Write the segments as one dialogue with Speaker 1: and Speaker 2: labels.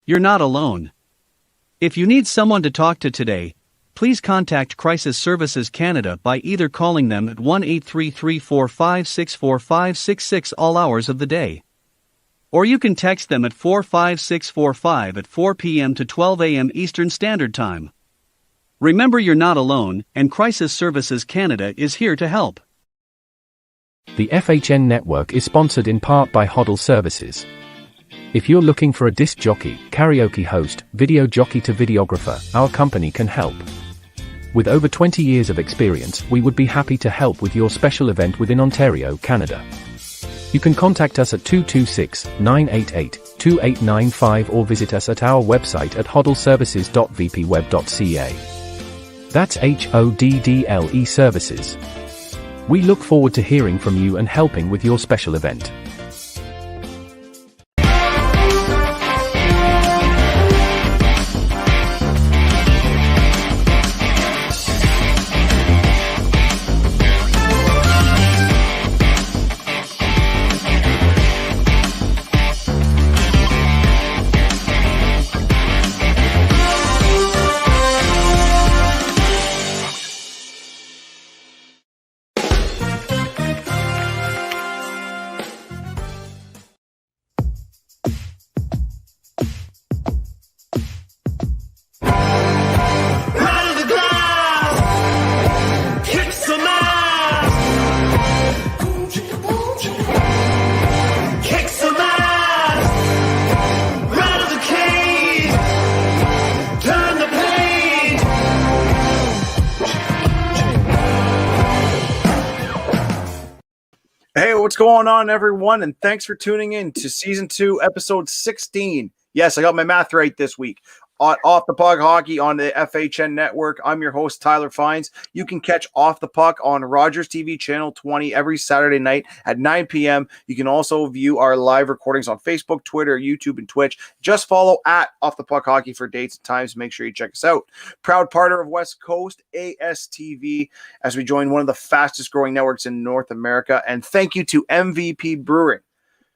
Speaker 1: You're not alone. If you need someone to talk to today, please contact Crisis Services Canada by either calling them at 1-833-456-4566 all hours of the day. Or you can text them at 45645 at 4 p.m. to 12 a.m. Eastern Standard Time. Remember, you're not alone, and Crisis Services Canada is here to help.
Speaker 2: The FHN network is sponsored in part by Hoddle Services. If you're looking for a disc jockey, karaoke host, video jockey to videographer, our company can help. With over 20 years of experience, we would be happy to help with your special event within Ontario, Canada. You can contact us at 226-988-2895 or visit us at our website at hoddleservices.vpweb.ca. That's HODDLE Services. We look forward to hearing from you and helping with your special event.
Speaker 3: Hey, what's going on, everyone? And thanks for tuning in to Season 2, Episode 16. Yes, I got my math right this week. Off the Puck Hockey on the FHN Network. I'm your host, Tyler Fines. You can catch Off the Puck on Rogers TV Channel 20 every Saturday night at 9 p.m. You can also view our live recordings on Facebook, Twitter, YouTube, and Twitch. Just follow at Off the Puck Hockey for dates and times. Make sure you check us out. Proud partner of West Coast ASTV as we join one of the fastest growing networks in North America. And thank you to MVP Brewing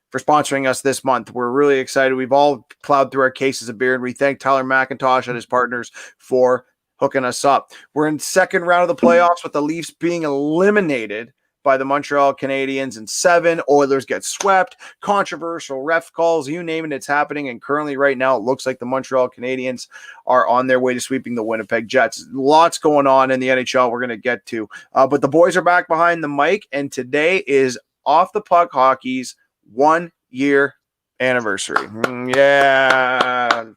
Speaker 3: for sponsoring us this month. We're really excited. We've all plowed through our cases of beer, and we thank Tyler McIntosh and his partners for hooking us up. We're in second round of the playoffs with the Leafs being eliminated by the Montreal Canadiens in 7. Oilers get swept. Controversial ref calls, you name it, it's happening. And currently right now, it looks like the Montreal Canadiens are on their way to sweeping the Winnipeg Jets. Lots going on in the NHL we're going to get to. But the boys are back behind the mic, and today is Off the Puck Hockey's 1 year anniversary. Yeah.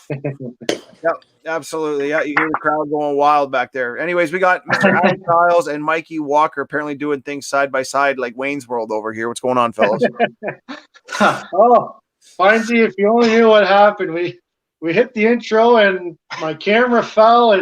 Speaker 3: Yep, absolutely. Yeah, you hear the crowd going wild back there. Anyways, we got Mr. Adam Tiles and Mikey Walker apparently doing things side by side like Wayne's World over here. What's going on, fellas?
Speaker 4: Oh, Findsy, if you only knew what happened. We hit the intro and my camera fell.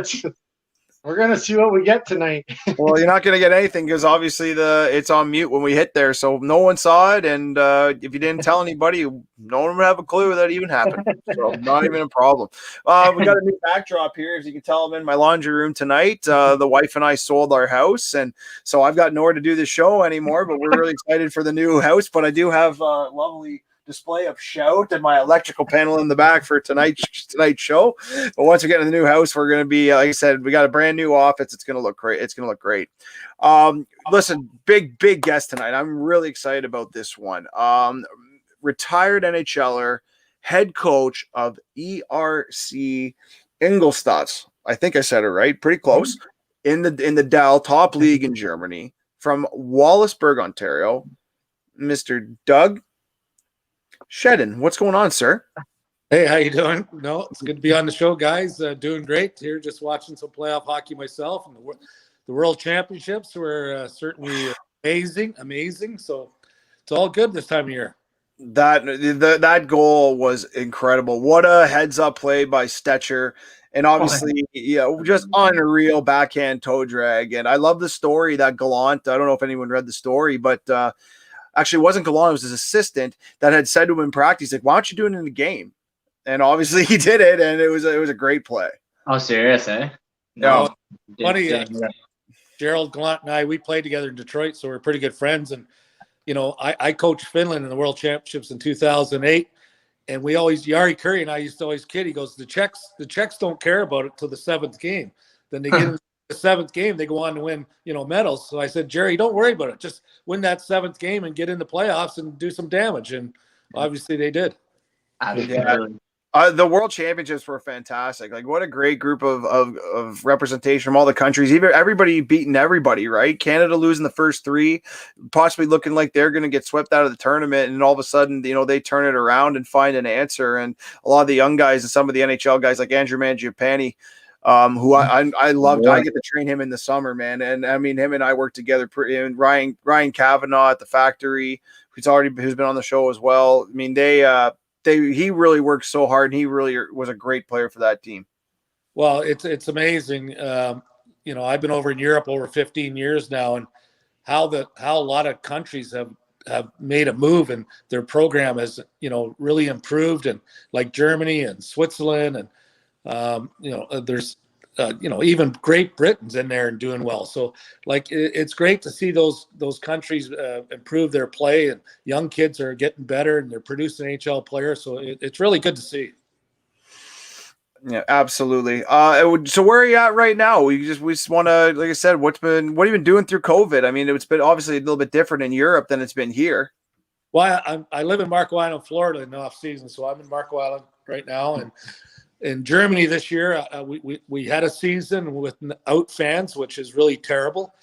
Speaker 4: We're going to see what we get tonight.
Speaker 3: Well, you're not going to get anything because obviously it's on mute when we hit there. So no one saw it. And if you didn't tell anybody, no one would have a clue that even happened. So not even a problem. We got a new backdrop here. As you can tell, I'm in my laundry room tonight. The wife and I sold our house. And so I've got nowhere to do the show anymore. But we're really excited for the new house. But I do have a lovely display of Shout and my electrical panel in the back for tonight's show. But once we get in the new house, we're going to be, like I said, we got a brand new office. It's going to look great. It's going to look great. Listen, big guest tonight. I'm really excited about this one. Retired NHLer, head coach of ERC Ingolstadt. I think I said it right. Pretty close. In the DEL top league in Germany, from Wallaceburg, Ontario, Mr. Doug Shedden. What's going on, sir?
Speaker 5: Hey, how you doing? No, it's good to be on the show, guys. Doing great here, just watching some playoff hockey myself, and the World Championships were certainly amazing. So it's all good this time of year.
Speaker 3: That goal was incredible. What a heads-up play by Stetcher. And obviously, just unreal backhand toe drag. And I love the story that Gallant, I don't know if anyone read the story, but actually it wasn't Gallant, it was his assistant that had said to him in practice, like, why don't you do it in the game? And obviously he did it, and it was a great play.
Speaker 6: Oh, serious, eh?
Speaker 5: No. Funny, Gerald Gallant and I, we played together in Detroit, so we're pretty good friends. And, I coached Finland in the World Championships in 2008. and we always, Yari Curry and I used to always kid. He goes, the Czechs don't care about it till the 7th game. Then they get in the 7th game, they go on to win, medals. So I said, Jerry, don't worry about it. Just win that 7th game and get in the playoffs and do some damage. And obviously they did.
Speaker 4: Absolutely.
Speaker 3: The World Championships were fantastic. Like, what a great group of representation from all the countries. Even everybody beating everybody, right? Canada losing the first 3, possibly looking like they're going to get swept out of the tournament, and all of a sudden, they turn it around and find an answer. And a lot of the young guys and some of the NHL guys, like Andrew Mangiapane, who I loved. I get to train him in the summer, man. And I mean, him and I work together. And Ryan Kavanaugh at the factory, who's been on the show as well. I mean, he really worked so hard, and he really was a great player for that team.
Speaker 5: Well, it's amazing. I've been over in Europe over 15 years now, and how a lot of countries have made a move, and their program has, really improved, and like Germany and Switzerland, and there's even Great Britain's in there and doing well. So it's great to see those countries improve their play, and young kids are getting better and they're producing NHL players. So it's really good to see.
Speaker 3: Yeah, absolutely. So where are you at right now? We just want to, like I said, what have you been doing through COVID? I mean, it's been obviously a little bit different in Europe than it's been here.
Speaker 5: Well, I live in Marco Island, Florida in the off season. So I'm in Marco Island right now. And in Germany this year, we had a season without fans, which is really terrible.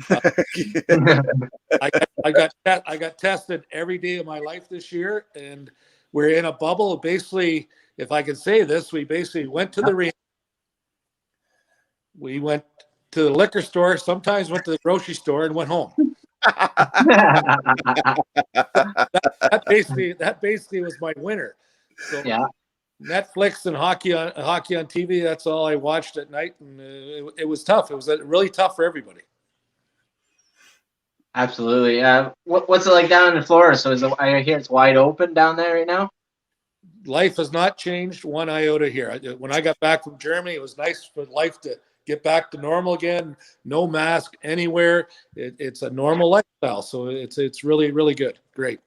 Speaker 5: I got tested every day of my life this year, and we're in a bubble. Basically, if I can say this, we basically went to the arena. We went to the liquor store, sometimes went to the grocery store, and went home. that basically was my winter. So
Speaker 6: yeah.
Speaker 5: Netflix and hockey on TV. That's all I watched at night, and it was tough. It was really tough for everybody.
Speaker 6: Absolutely. What's it like down in Florida? So I hear it's wide open down there right now.
Speaker 5: Life has not changed one iota here. When I got back from Germany, it was nice for life to get back to normal again. No mask anywhere. It's a normal lifestyle, so it's really, really good. Great.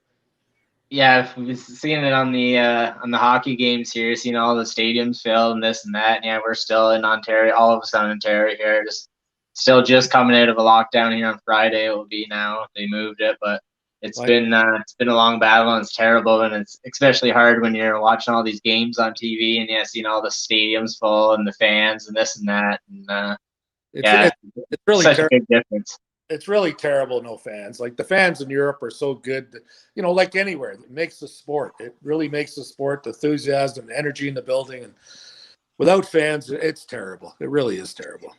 Speaker 6: Yeah, we've seen it on the hockey games here, seeing all the stadiums filled and this and that. And yeah, we're still in Ontario, all of us in Ontario here, just coming out of a lockdown here on Friday. It will be now. They moved it, but it's been a long battle, and it's terrible, and it's especially hard when you're watching all these games on TV and seeing all the stadiums full and the fans and this and that. And
Speaker 5: it's really
Speaker 6: such a big difference.
Speaker 5: It's really terrible, no fans. Like, the fans in Europe are so good, like anywhere. It makes the sport. It really makes the sport, the enthusiasm, the energy in the building. And without fans, it's terrible. It really is terrible.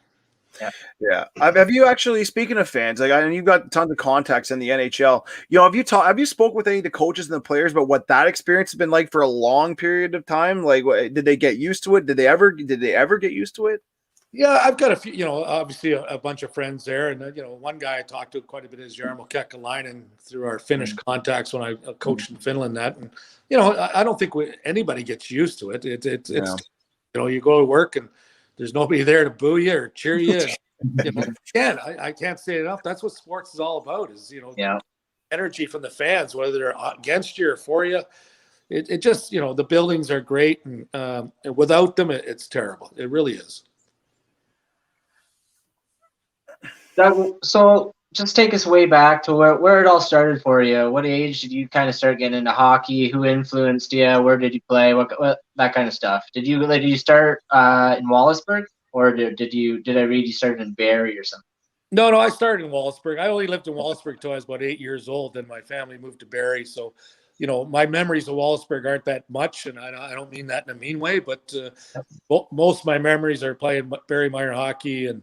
Speaker 3: Yeah. Have you actually, speaking of fans, and you've got tons of contacts in the NHL, have you spoke with any of the coaches and the players about what that experience has been like for a long period of time? Like, did they get used to it? Did they ever get used to it?
Speaker 5: Yeah, I've got a few, obviously a bunch of friends there. And, one guy I talked to quite a bit is Jarmo Kekalainen through our Finnish contacts when I coached in Finland. And, I don't think anybody gets used to it. It's you go to work and there's nobody there to boo you or cheer you. Again, I can't say it enough. That's what sports is all about, is, energy from the fans, whether they're against you or for you. It just, the buildings are great. And without them, it's terrible. It really is.
Speaker 6: Doug, so just take us way back to where it all started for you. What age did you kind of start getting into hockey? Who influenced you? Where did you play? What that kind of stuff? Did you start in Wallaceburg, or did I read you started in Barrie or something?
Speaker 5: No, I started in Wallaceburg. I only lived in Wallaceburg till I was about 8 years old. Then my family moved to Barrie. So, my memories of Wallaceburg aren't that much, and I don't mean that in a mean way, but most of my memories are playing Barrie minor hockey, and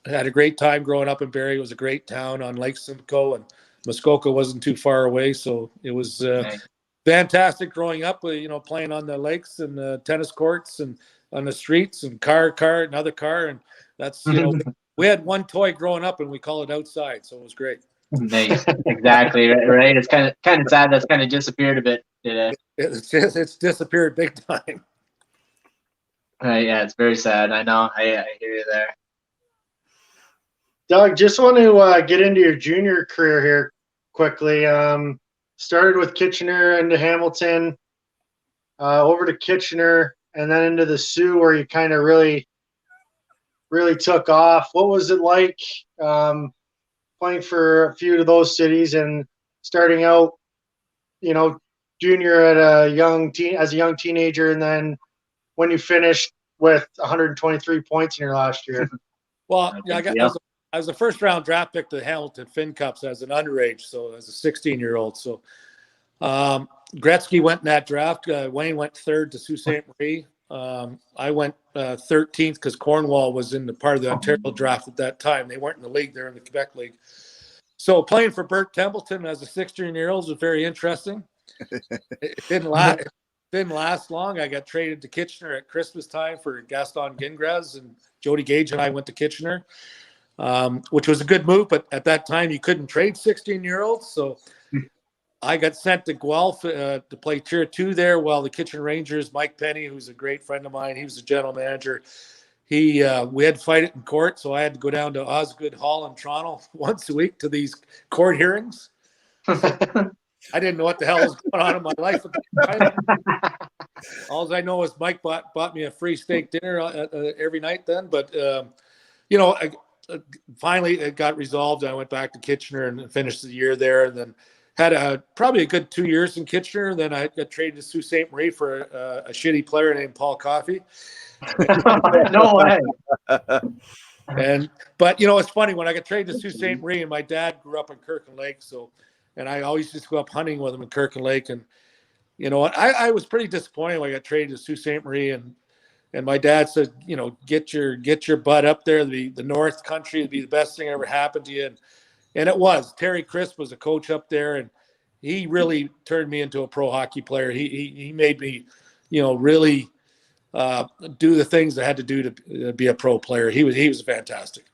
Speaker 5: I had a great time growing up in Barrie. It was a great town on Lake Simcoe, and Muskoka wasn't too far away. So it was fantastic growing up, playing on the lakes and tennis courts and on the streets and car, another car. And that's, we had one toy growing up and we call it outside. So it was great.
Speaker 6: Nice. Exactly. Right. It's kind of sad. That's kind of disappeared a bit today.
Speaker 5: It's disappeared big time.
Speaker 6: Yeah, it's very sad. I know. I hear you there.
Speaker 4: Doug, just want to get into your junior career here quickly. started with Kitchener into Hamilton, over to Kitchener, and then into the Sioux, where you kind of really took off. What was it like playing for a few of those cities and starting out, junior at as a young teenager, and then when you finished with 123 points in your last year?
Speaker 5: Well, I was a first round draft pick to the Hamilton Finn Cups as an underage, so as a 16-year-old. So Gretzky went in that draft. Wayne went third to Sault Ste. Marie. I went 13th because Cornwall was in the part of the Ontario draft at that time. They weren't in the league; they were in the Quebec League. So playing for Bert Templeton as a 16-year-old was very interesting. It didn't last long. I got traded to Kitchener at Christmas time for Gaston Gingras, and Jody Gage and I went to Kitchener, which was a good move. But at that time, you couldn't trade 16-year-olds. So I got sent to Guelph to play Tier 2 there, while the Kitchener Rangers, Mike Penny, who's a great friend of mine, he was the general manager. We had to fight it in court, so I had to go down to Osgoode Hall in Toronto once a week to these court hearings. I didn't know what the hell was going on in my life at the time. All I know is Mike bought me a free steak dinner every night then. But, finally it got resolved. I went back to Kitchener and finished the year there, and then had probably a good 2 years in Kitchener. Then I got traded to Sault Ste. Marie for a shitty player named Paul Coffey.
Speaker 4: No way.
Speaker 5: But it's funny, when I got traded to Sault Ste. Marie, and my dad grew up in Kirkland Lake, and I always used to go up hunting with him in Kirkland Lake. And I was pretty disappointed when I got traded to Sault Ste. Marie, and my dad said, get your butt up there. The North Country would be the best thing that ever happened to you. And it was. Terry Crisp was a coach up there, and he really turned me into a pro hockey player. He made me, really do the things I had to do to be a pro player. He was fantastic.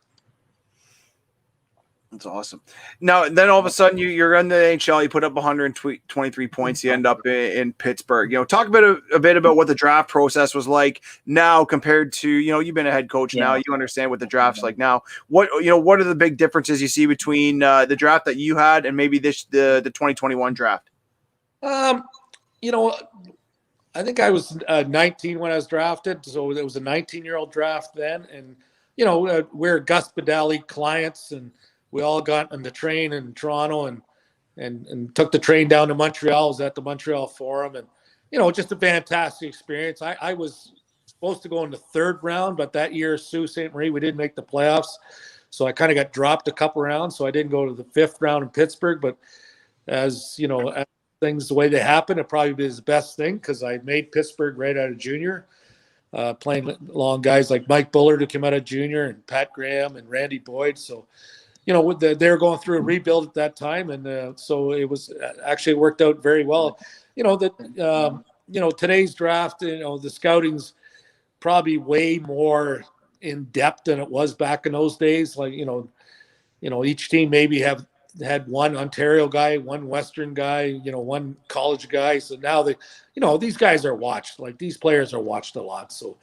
Speaker 3: That's awesome. Now, then all of a sudden you're in the NHL, you put up 123 points, you end up in Pittsburgh. Talk a bit about what the draft process was like now compared to, you've been a head coach now, you understand what the draft's like now. What are the big differences you see between the draft that you had and maybe the 2021 draft?
Speaker 5: I think I was 19 when I was drafted, so it was a 19-year-old draft then, and we're Gus Badali clients, and we all got on the train in Toronto and took the train down to Montreal. I was at the Montreal Forum, and just a fantastic experience. I was supposed to go in the third round, but that year Sault Ste. Marie, we didn't make the playoffs, so I kind of got dropped a couple rounds. So I didn't go to the fifth round in Pittsburgh, but as things the way they happen, it probably was the best thing because I made Pittsburgh right out of junior, playing along guys like Mike Bullard who came out of junior, and Pat Graham and Randy Boyd. So they were going through a rebuild at that time, and so it was actually worked out very well. Today's draft, the scouting's probably way more in depth than it was back in those days. Like each team maybe had one Ontario guy, one Western guy, one college guy. So now these guys are watched. Like these players are watched a lot. So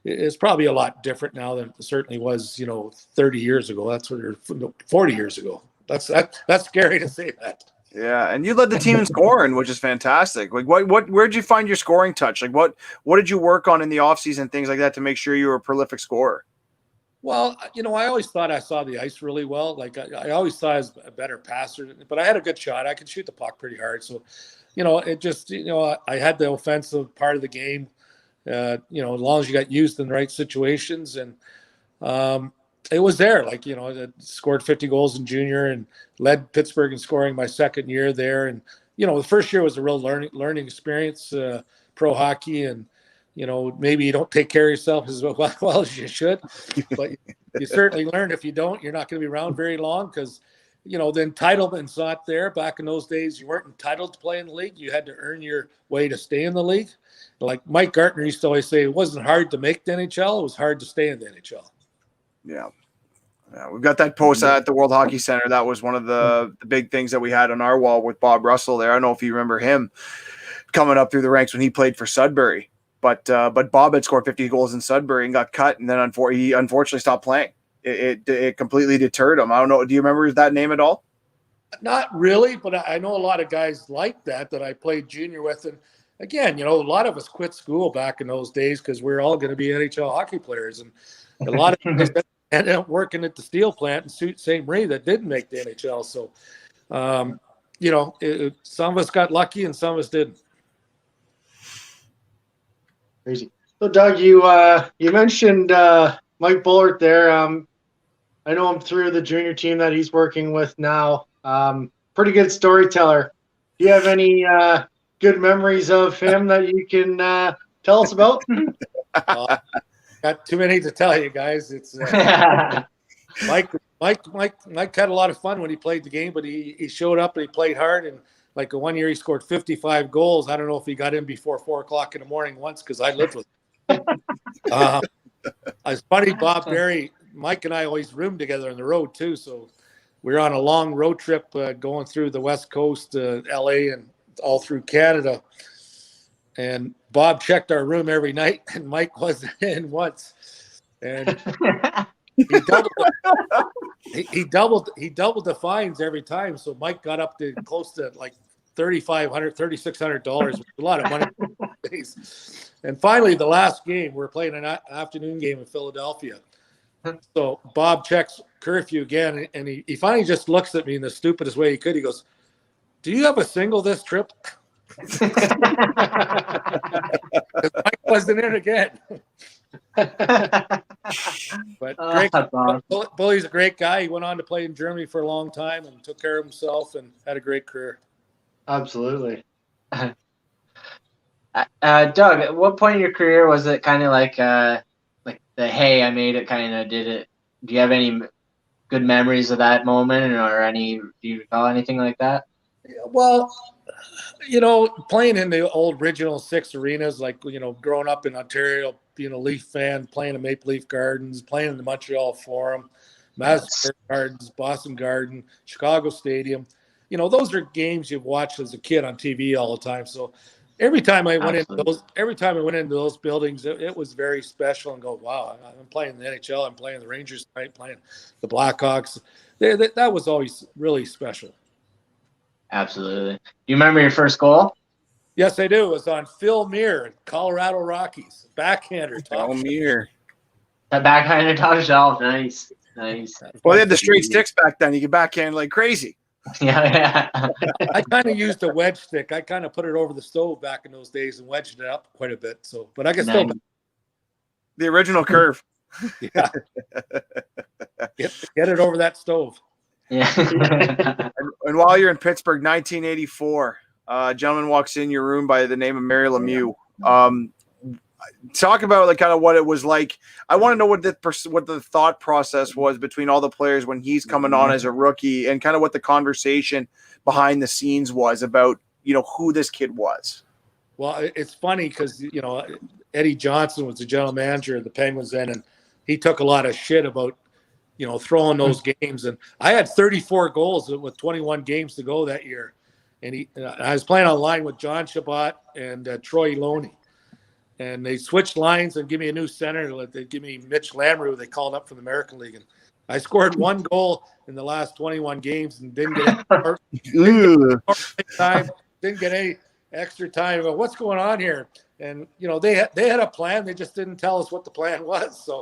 Speaker 5: it's probably a lot different now than it certainly was, 30 years ago. That's what 40 years ago. That's scary to say that.
Speaker 3: Yeah, and you led the team in scoring, which is fantastic. Like, where'd you find your scoring touch? Like, what did you work on in the offseason, things like that, to make sure you were a prolific scorer?
Speaker 5: Well, I always thought I saw the ice really well. Like, I always thought I was a better passer, but I had a good shot. I could shoot the puck pretty hard. So, it just, I had the offensive part of the game. As long as you got used in the right situations, and it was there. Like, I scored 50 goals in junior and led Pittsburgh in scoring my second year there. And the first year was a real learning experience, pro hockey, and maybe you don't take care of yourself as well as you should, but you certainly learn. If you don't, you're not going to be around very long because the entitlement's not there. Back in those days, you weren't entitled to play in the league. You had to earn your way to stay in the league. Like Mike Gartner used to always say, it wasn't hard to make the NHL. It was hard to stay in the NHL.
Speaker 3: Yeah. We've got that post at the World Hockey Center. That was one of the big things that we had on our wall with Bob Russell there. I don't know if you remember him coming up through the ranks when he played for Sudbury. But Bob had scored 50 goals in Sudbury and got cut, and then he unfortunately stopped playing. It completely deterred him. I don't know. Do you remember that name at all?
Speaker 5: Not really, but I know a lot of guys like that I played junior with. And again, a lot of us quit school back in those days because we are all going to be NHL hockey players. And a lot of guys ended up working at the steel plant in Sault Ste. Marie that didn't make the NHL. So, some of us got lucky and some of us didn't.
Speaker 4: Crazy. So, Doug, you mentioned Mike Bullard there. I know him through the junior team that he's working with now. Pretty good storyteller. Do you have any good memories of him that you can tell us about?
Speaker 5: Got too many to tell you guys. It's Mike had a lot of fun when he played the game, but he showed up and he played hard. And like one year he scored 55 goals. I don't know if he got in before 4:00 in the morning once because I lived with him. It's funny, Bob Berry, Mike and I always roomed together on the road too. So we were on a long road trip going through the West Coast, LA, and all through Canada. And Bob checked our room every night, and Mike wasn't in once. And he doubled the fines every time. So Mike got up to close to like $3,500, $3,600, a lot of money. And finally, the last game, we're playing an afternoon game in Philadelphia. So Bob checks curfew again, and he finally just looks at me in the stupidest way he could. He goes, "Do you have a single this trip?" Mike wasn't in again. But great, Bully's a great guy. He went on to play in Germany for a long time and took care of himself and had a great career.
Speaker 4: Absolutely.
Speaker 6: Doug, at what point in your career was it kind of like the hey, I made it kind of did it? Do you have any good memories of that moment, or do you recall anything like that?
Speaker 5: Well, playing in the old original 6 arenas, like, growing up in Ontario, being a Leaf fan, playing in Maple Leaf Gardens, playing in the Montreal Forum, Madison Square Gardens, Boston Garden, Chicago Stadium. Those are games you've watched as a kid on TV all the time. So every time I went into those buildings, it was very special and go, wow, I'm playing the NHL. I'm playing the Rangers tonight, playing the Blackhawks. That was always really special.
Speaker 6: Absolutely. Do you remember your first goal?
Speaker 5: Yes, I do. It was on Phil Muir, Colorado Rockies. Backhander.
Speaker 3: Phil Muir.
Speaker 6: That backhander top shelf. Nice.
Speaker 3: Well, they had the straight sticks back then. You could backhand like crazy.
Speaker 6: Yeah.
Speaker 5: I kind of used a wedge stick. I kind of put it over the stove back in those days and wedged it up quite a bit. So, but I can still.
Speaker 3: The original curve.
Speaker 5: Yeah. Get it over that stove.
Speaker 6: Yeah.
Speaker 3: and while you're in Pittsburgh, 1984, a gentleman walks in your room by the name of Mary Lemieux. Talk about like kind of what it was like. I want to know what the thought process was between all the players when he's coming on as a rookie, and kind of what the conversation behind the scenes was about, who this kid was.
Speaker 5: Well, it's funny because, Eddie Johnson was the general manager of the Penguins then, and he took a lot of shit about, throwing those games. And I had 34 goals with 21 games to go that year. And I was playing on line with John Chabot and Troy Loney. And they switched lines and give me a new center. They give me Mitch Lamrew. They called up from the American League. And I scored 1 goal in the last 21 games and didn't get any extra time. But what's going on here? And, they had a plan. They just didn't tell us what the plan was. So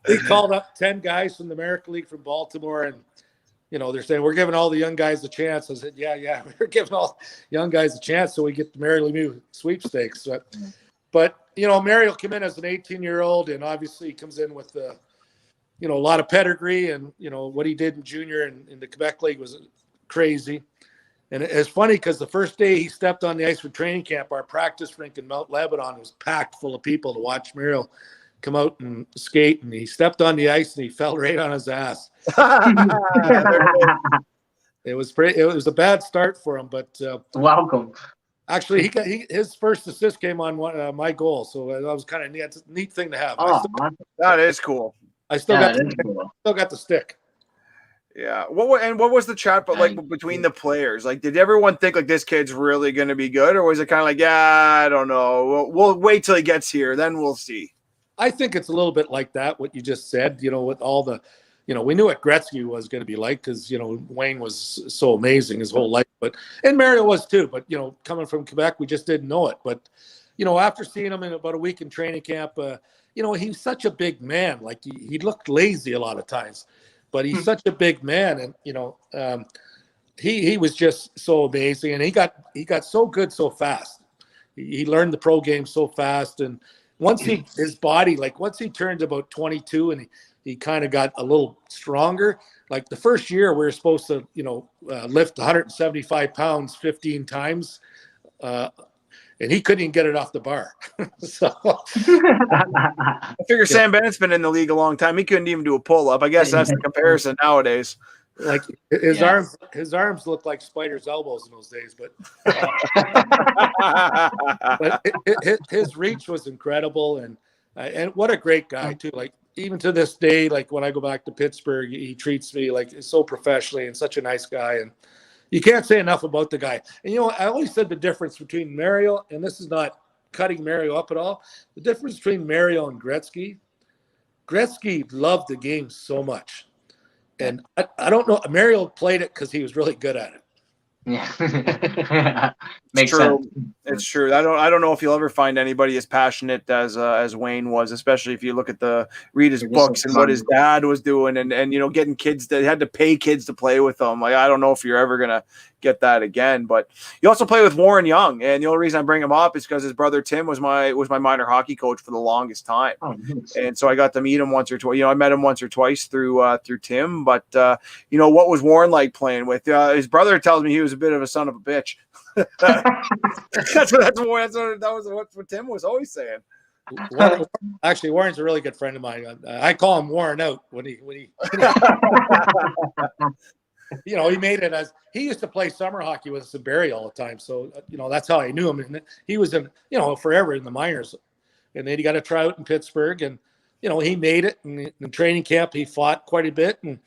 Speaker 5: they called up 10 guys from the American League from Baltimore, and they're saying, we're giving all the young guys a chance. I said, yeah, we're giving all young guys a chance so we get the Mary Lemieux sweepstakes. But Mary will come in as an 18-year-old, and obviously he comes in with, a lot of pedigree, and, what he did in junior and in the Quebec League was crazy. And it's funny because the first day he stepped on the ice for training camp, our practice rink in Mount Lebanon was packed full of people to watch Muriel come out and skate, and he stepped on the ice and he fell right on his ass. It was a bad start for him, but
Speaker 6: welcome.
Speaker 5: Actually, his first assist came on my goal, so that was kind of a neat thing to have.
Speaker 3: That is cool.
Speaker 5: I still got the stick.
Speaker 3: Yeah. What was the chat like between the players? Like, did everyone think like this kid's really going to be good, or was it kind of like, I don't know, we'll wait till he gets here, then we'll see?
Speaker 5: I think it's a little bit like that, what you just said, with all the we knew what Gretzky was going to be like because, Wayne was so amazing his whole life, and Mario was too. But, coming from Quebec, we just didn't know it. But, after seeing him in about a week in training camp, he's such a big man. Like he looked lazy a lot of times, but he's such a big man. And, he was just so amazing. And he got so good so fast. He learned the pro game so fast. And once his body, like once he turned about 22 and he kind of got a little stronger. Like the first year, we were supposed to, lift 175 pounds 15 times, and he couldn't even get it off the bar. So
Speaker 3: I figure Sam Bennett's been in the league a long time. He couldn't even do a pull-up. I guess that's the comparison nowadays.
Speaker 5: Like his arms looked like spiders' elbows in those days, but his reach was incredible, and what a great guy too. Like even to this day, like when I go back to Pittsburgh, he treats me like so professionally and such a nice guy. And you can't say enough about the guy. And I always said the difference between Mario, and this is not cutting Mario up at all. The difference between Mario and Gretzky loved the game so much. And I don't know. Mario played it because he was really good at it.
Speaker 6: Yeah, makes
Speaker 3: true.
Speaker 6: sense.
Speaker 3: It's true. I don't know if you'll ever find anybody as passionate as Wayne was, especially if you look at read his books and what his dad was doing, and getting kids that had to pay kids to play with them. Like I don't know if you're ever gonna get that again. But you also play with Warren Young, and the only reason I bring him up is because his brother Tim was my minor hockey coach for the longest time, and so I got to meet him once or twice. I met him once or twice through Tim. But what was Warren like playing with? His brother tells me he was a bit of a son of a bitch. That's what Tim was always saying.
Speaker 5: Warren's a really good friend of mine. I call him Warren out when he he made it as he used to play summer hockey with us in Barrie all the time. So, that's how I knew him. And he was in, forever in the minors. And then he got a tryout in Pittsburgh and, he made it in training camp. He fought quite a bit and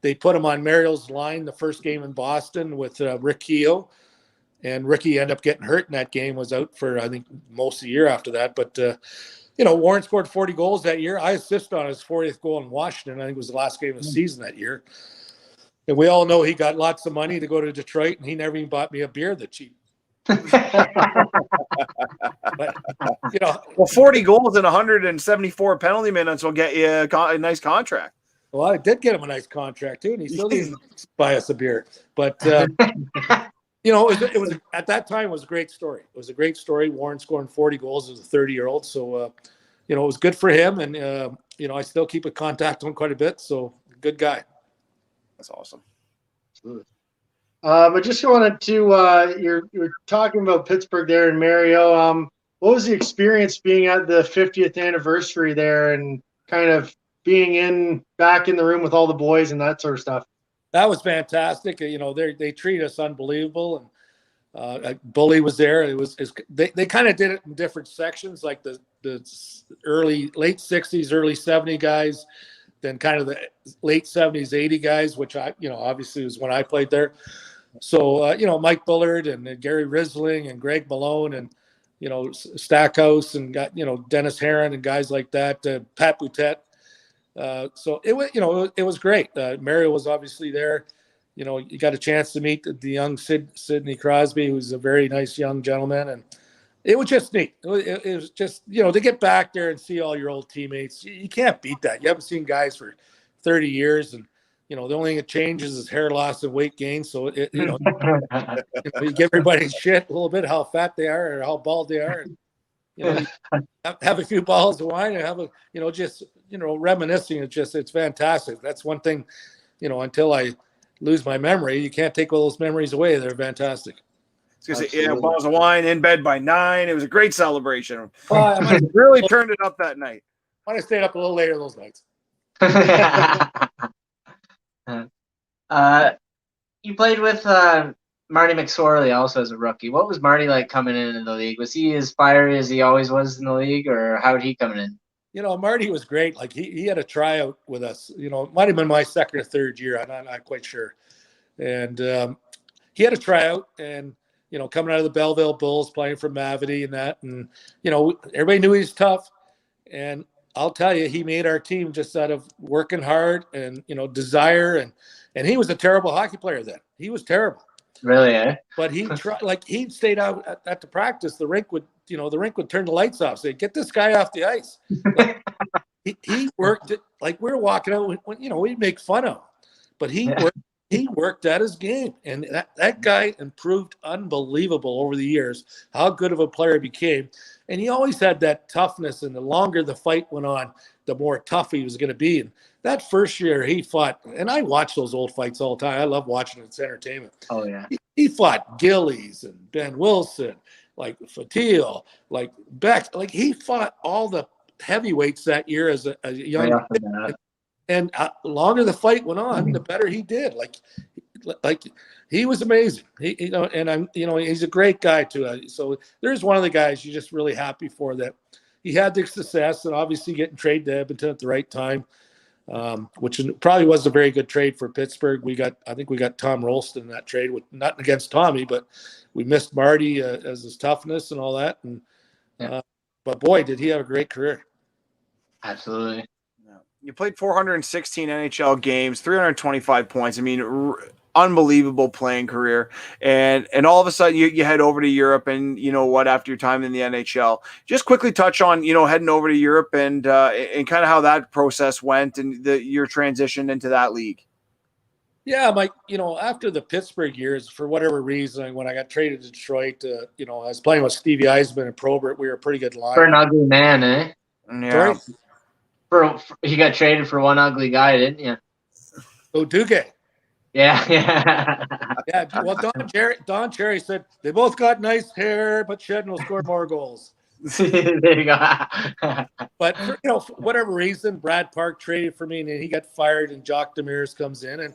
Speaker 5: they put him on Mario's line the first game in Boston with Rick Keogh. And Ricky ended up getting hurt in that game, was out for, I think, most of the year after that. But, Warren scored 40 goals that year. I assisted on his 40th goal in Washington. I think it was the last game of the season that year. And we all know he got lots of money to go to Detroit, and he never even bought me a beer that cheap. But,
Speaker 3: 40 goals and 174 penalty minutes will get you a nice contract.
Speaker 5: Well, I did get him a nice contract, too, and he still didn't buy us a beer. But, it was at that time, it was a great story. It was a great story. Warren scoring 40 goals as a 30-year-old. So, it was good for him. And, I still keep in contact with him quite a bit. So, good guy.
Speaker 3: That's awesome.
Speaker 4: I just wanted to, you're talking about Pittsburgh there and Mario. What was the experience being at the 50th anniversary there and kind of being back in the room with all the boys and that sort of stuff?
Speaker 5: That was fantastic. They treat us unbelievable. And Bully was there. They kind of did it in different sections, like the late 60s, early 70 guys, then kind of the late 70s, 80 guys, which obviously was when I played there. So, Mike Bullard and Gary Risling and Greg Malone and, Stackhouse and got, Dennis Herron and guys like that, Pat Boutet. So it was great. Mario was obviously there. You got a chance to meet the young Sidney Crosby, who's a very nice young gentleman. And it was just neat. It was just, to get back there and see all your old teammates. You can't beat that. You haven't seen guys for 30 years. And, the only thing that changes is hair loss and weight gain. So, you give everybody shit a little bit how fat they are or how bald they are. And, have a few bottles of wine and have reminiscing. It's fantastic. That's one thing, until I lose my memory, you can't take all those memories away. They're fantastic.
Speaker 3: Bottles of wine, in bed by 9. It was a great celebration. I really turned it up that night.
Speaker 5: I might have stayed up a little later those nights.
Speaker 6: You played with Marty McSorley also as a rookie. What was Marty like coming into the league? Was he as fiery as he always was in the league, or how did he come in?
Speaker 5: Marty was great. Like he had a tryout with us. It might have been my second or third year. I'm not quite sure. And he had a tryout, and coming out of the Belleville Bulls, playing for Mavity and that, and everybody knew he was tough. And I'll tell you, he made our team just out of working hard and, desire. And he was a terrible hockey player then. He was terrible.
Speaker 6: Really, eh?
Speaker 5: But he tried, like he stayed out at the practice. The rink would turn the lights off. Say, get this guy off the ice. Like, he worked it. Like we were walking out, we'd make fun of him, but he worked at his game, and that guy improved unbelievable over the years. How good of a player he became, and he always had that toughness. And the longer the fight went on, the more tough he was going to be. And that first year he fought, and I watch those old fights all the time. I love watching it. It's entertainment.
Speaker 6: Oh yeah.
Speaker 5: He fought Gillies and Ben Wilson, like Fatil, like Beck. Like he fought all the heavyweights that year as a young kid. And longer the fight went on, the better he did. Like he was amazing. He's a great guy too. So there's one of the guys you're just really happy for, that he had the success, and obviously getting traded to Edmonton at the right time, which probably was a very good trade for Pittsburgh. I think we got Tom Rolston in that trade, with nothing against Tommy, but we missed Marty as his toughness and all that. And but boy, did he have a great career.
Speaker 6: Absolutely.
Speaker 3: You played 416 NHL games, 325 points. I mean, unbelievable playing career. And all of a sudden you head over to Europe, and after your time in the NHL, just quickly touch on, heading over to Europe and kind of how that process went and your transition into that league.
Speaker 5: Yeah, Mike, after the Pittsburgh years, for whatever reason, when I got traded to Detroit, I was playing with Stevie Eisman and Probert. We were a pretty good line.
Speaker 6: For an ugly man, eh?
Speaker 3: Yeah.
Speaker 6: You got traded for one ugly guy, didn't you?
Speaker 5: Oh, Duguay.
Speaker 6: Yeah.
Speaker 5: Yeah. Well, Don Cherry said they both got nice hair, but Shedden will score more goals.
Speaker 6: There you go.
Speaker 5: But for whatever reason, Brad Park traded for me, and then he got fired, and Jacques Demers comes in, and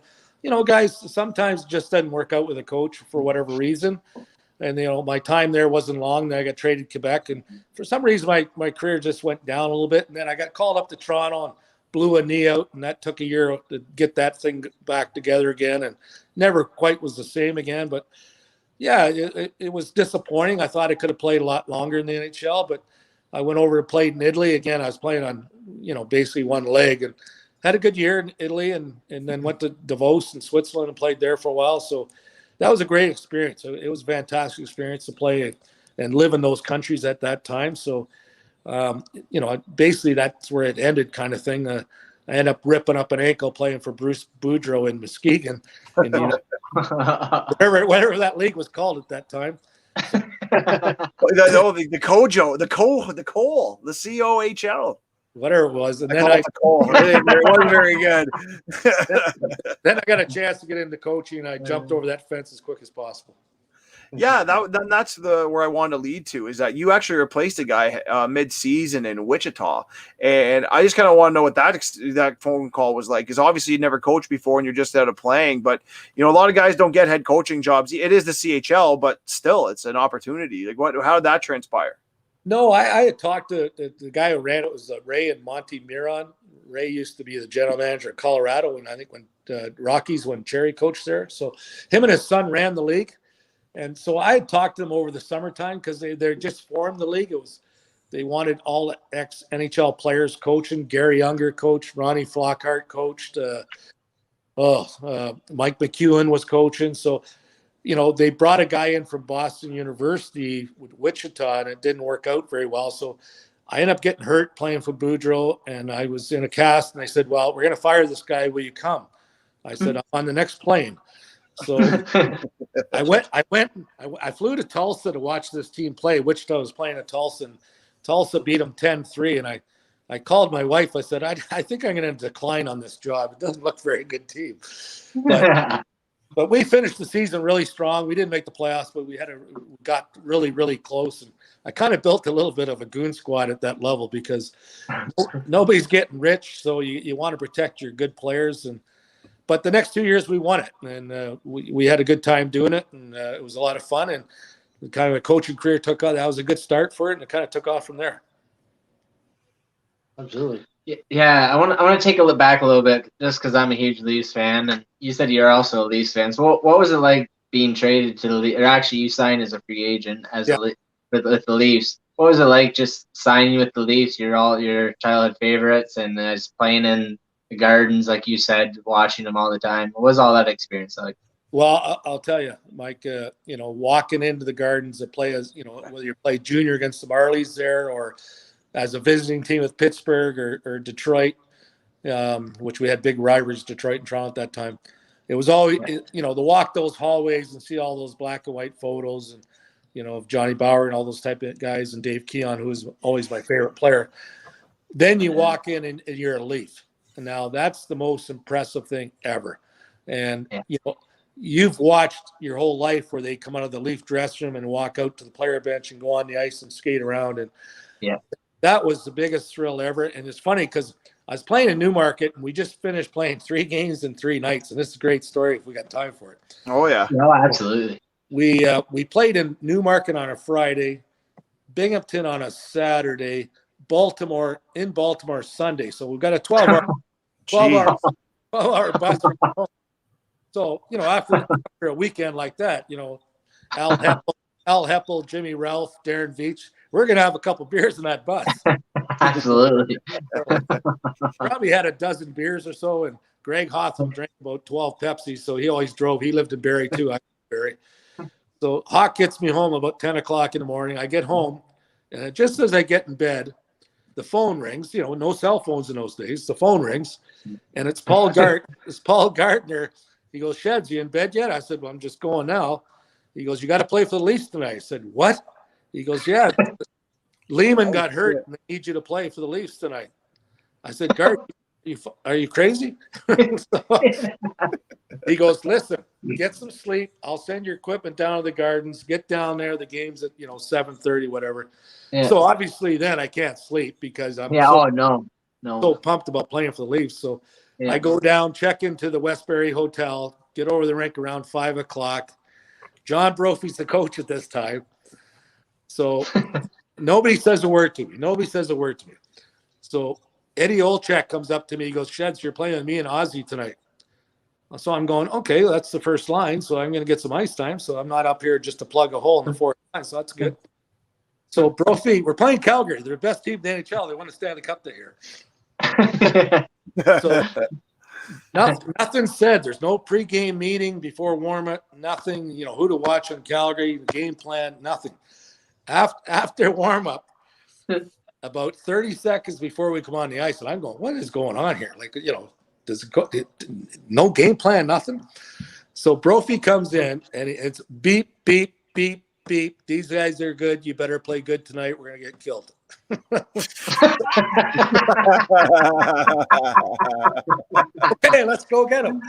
Speaker 5: guys, sometimes it just doesn't work out with a coach for whatever reason. And, my time there wasn't long. Then I got traded to Quebec. And for some reason, my career just went down a little bit. And then I got called up to Toronto and blew a knee out. And that took a year to get that thing back together again. And never quite was the same again. But, yeah, it was disappointing. I thought I could have played a lot longer in the NHL. But I went over to play in Italy. Again, I was playing on, basically one leg. And had a good year in Italy. And then went to Davos in Switzerland and played there for a while. So that was a great experience. It was a fantastic experience to play and live in those countries at that time. So, basically that's where it ended, kind of thing. I ended up ripping up an ankle playing for Bruce Boudreau in Muskegon, and, whatever that league was called at that time.
Speaker 3: the COHL.
Speaker 5: Whatever it was. And then
Speaker 3: it wasn't very good.
Speaker 5: Then I got a chance to get into coaching, and I jumped over that fence as quick as possible.
Speaker 3: Yeah, that's where I wanted to lead to, is that you actually replaced a guy mid-season in Wichita, and I just kind of want to know what that phone call was like, because obviously you'd never coached before and you're just out of playing, but a lot of guys don't get head coaching jobs. It is the CHL, but still, it's an opportunity. Like, how did that transpire?
Speaker 5: No, I had talked to the guy who ran it. Was Ray and Monty Miron. Ray used to be the general manager of Colorado, and I think when Rockies, when Cherry coached there. So him and his son ran the league. And so I had talked to them over the summertime, because they just formed the league. They wanted all ex-NHL players coaching. Gary Unger coached. Ronnie Flockhart coached. Mike McEwen was coaching. So, they brought a guy in from Boston University with Wichita, and it didn't work out very well. So I ended up getting hurt playing for Boudreau, and I was in a cast, and they said, well, we're going to fire this guy. Will you come? I said, I'm on the next plane. So I flew to Tulsa to watch this team play. Wichita was playing at Tulsa, and Tulsa beat them 10-3. And I called my wife. I said, I think I'm going to decline on this job. It doesn't look very good team. But we finished the season really strong. We didn't make the playoffs, but we got really, really close. And I kind of built a little bit of a goon squad at that level, because nobody's getting rich. So you want to protect your good players. But the next 2 years we won it, and we had a good time doing it, and it was a lot of fun. And kind of a coaching career took off. That was a good start for it, and it kind of took off from there.
Speaker 6: Absolutely. Yeah, I want to take a look back a little bit, just because I'm a huge Leafs fan, and you said you're also a Leafs fan. So what was it like being traded to the Leafs? Or actually, you signed as a free agent with the Leafs. what was it like just signing with the Leafs? You're all your childhood favorites, and just playing in the Gardens, like you said, watching them all the time. What was all that experience like?
Speaker 5: Well, I'll tell you, Mike, walking into the Gardens to play as, whether you play junior against the Marlies there or as a visiting team with Pittsburgh or Detroit, which we had big rivalries, Detroit and Toronto at that time. It was always, to walk those hallways and see all those black and white photos and, of Johnny Bauer and all those type of guys and Dave Keon, who was always my favorite player. Then you walk in and you're a Leaf. And now that's the most impressive thing ever. And, you've watched your whole life where they come out of the Leaf dressing room and walk out to the player bench and go on the ice and skate around. And that was the biggest thrill ever. And it's funny because I was playing in Newmarket and we just finished playing 3 games in 3 nights. And this is a great story if we got time for it.
Speaker 3: Oh, yeah.
Speaker 6: No, absolutely.
Speaker 5: We played in Newmarket on a Friday, Binghamton on a Saturday, Baltimore Sunday. So we've got a 12-hour bus ride home. So, after a weekend like that, Al Heppel, Jimmy Ralph, Darren Veach, we're going to have a couple beers in that bus.
Speaker 6: Absolutely.
Speaker 5: Probably had a dozen beers or so, and Greg Hotham drank about 12 Pepsis, so he always drove. He lived in Barrie, too. I lived in Barrie. So Hawk gets me home about 10 o'clock in the morning. I get home, and just as I get in bed, the phone rings. No cell phones in those days. The phone rings, and it's Paul Gardner. He goes, Sheds, you in bed yet? I said, well, I'm just going now. He goes, you got to play for the Leafs tonight. I said, what? He goes, yeah. Lehman got hurt, and they need you to play for the Leafs tonight. I said, Gard, are you crazy? He goes, listen, get some sleep. I'll send your equipment down to the Gardens. Get down there. The game's at 7:30, whatever. Yeah. So obviously then I can't sleep because I'm so pumped about playing for the Leafs. So I go down, check into the Westbury Hotel, get over the rink around 5 o'clock. John Brophy's the coach at this time. So nobody says a word to me. So Eddie Olczyk comes up to me. He goes, Sheds, you're playing with me and Ozzy tonight. So I'm going, okay, that's the first line. So I'm going to get some ice time. So I'm not up here just to plug a hole in the fourth line. So that's good. So Brophy, we're playing Calgary. They're the best team in the NHL. They won the Stanley Cup that year. So nothing said. There's no pregame meeting before warm-up. Nothing, who to watch on Calgary, the game plan, nothing. After warm-up, about 30 seconds before we come on the ice, and I'm going, what is going on here? Like, does it go? No game plan, nothing. So Brophy comes in, and it's beep, beep, beep, beep. These guys are good. You better play good tonight. We're going to get killed. Okay, let's go get them.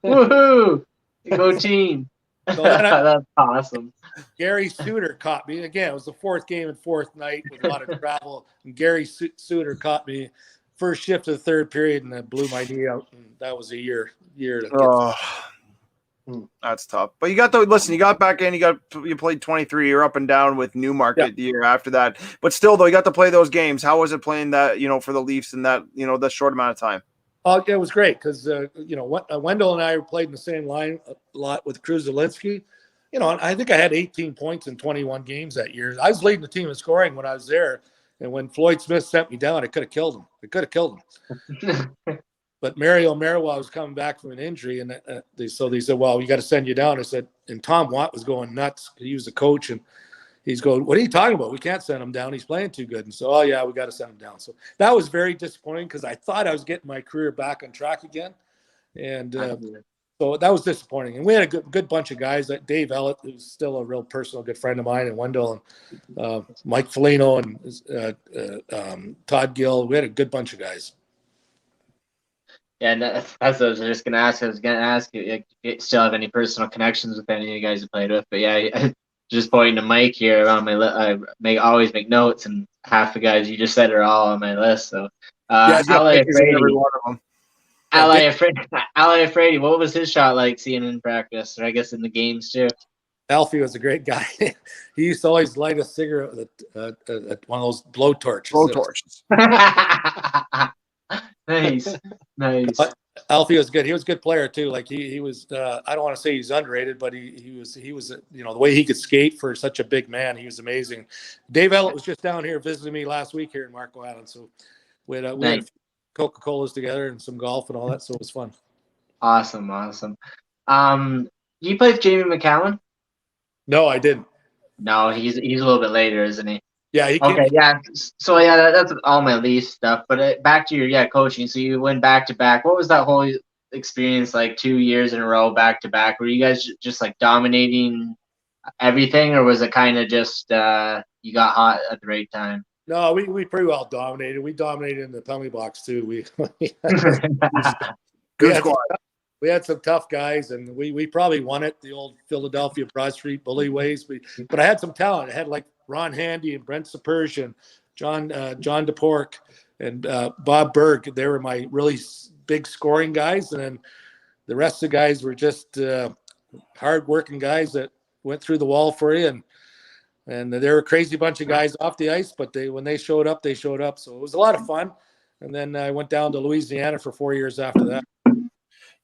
Speaker 6: Woohoo! Go team.
Speaker 5: So
Speaker 6: that's awesome.
Speaker 5: Gary Suter caught me. Again, it was the 4th game and 4th night with a lot of travel. And Gary Suter caught me first shift of the 3rd period, and that blew my knee out. And that was a year to get
Speaker 3: that's tough. But you got back in, you played 23, you're up and down with Newmarket the year after that. But still though, you got to play those games. How was it playing that, for the Leafs in that, that short amount of time?
Speaker 5: Oh, it was great because Wendell and I played in the same line a lot with Kruzelinsky. And I think I had 18 points in 21 games that year. I was leading the team in scoring when I was there. And when Floyd Smith sent me down, I could have killed him. But Mario Marois was coming back from an injury, and they said, well, we got to send you down. I said, and Tom Watt was going nuts. He was the coach, and he's going, what are you talking about? We can't send him down. He's playing too good. And so, oh, yeah, we got to send him down. So that was very disappointing because I thought I was getting my career back on track again. And so that was disappointing. And we had a good bunch of guys, like Dave Ellett, who's still a real personal good friend of mine, and Wendell and Mike Foligno and Todd Gill. We had a good bunch of guys.
Speaker 6: Yeah, and that's what I was just going to ask. I was going to ask if you still have any personal connections with any of you guys you played with. But yeah, just pointing to Mike here on my list. I always make notes, and half the guys you just said are all on my list. So, Ali Afraidy, what was his shot like seeing him in practice, or I guess in the games too?
Speaker 5: Alfie was a great guy. He used to always light a cigarette with one of those blow torches.
Speaker 3: Blow torches.
Speaker 6: Nice.
Speaker 5: Alfie was good. He was a good player too. Like he was. I don't want to say he's underrated, but he was. You know, the way he could skate for such a big man, he was amazing. Dave Ellett was just down here visiting me last week here in Marco Island, so we had
Speaker 6: Nice.
Speaker 5: Coca-Colas together and some golf and all that, so it was fun.
Speaker 6: Awesome. You play with Jamie McCowan?
Speaker 5: No, I didn't.
Speaker 6: No, he's a little bit later, isn't he?
Speaker 5: Yeah, he came.
Speaker 6: Okay, yeah. So yeah, that's all my Leafs stuff. But back to your coaching. So you went back to back. What was that whole experience like? 2 years in a row, back to back. Were you guys just like dominating everything, or was it kind of just you got hot at the right time?
Speaker 5: No, we pretty well dominated. We dominated in the penalty box too.
Speaker 3: Good squad.
Speaker 5: We had some tough guys, and we probably won it the old Philadelphia Broad Street bully ways. But I had some talent. I had like Ron Handy and Brent Sapersian, John DePork, and Bob Berg. They were my really big scoring guys, and then the rest of the guys were just hard-working guys that went through the wall for you. And they were a crazy bunch of guys off the ice, but when they showed up, they showed up. So it was a lot of fun. And then I went down to Louisiana for 4 years after that.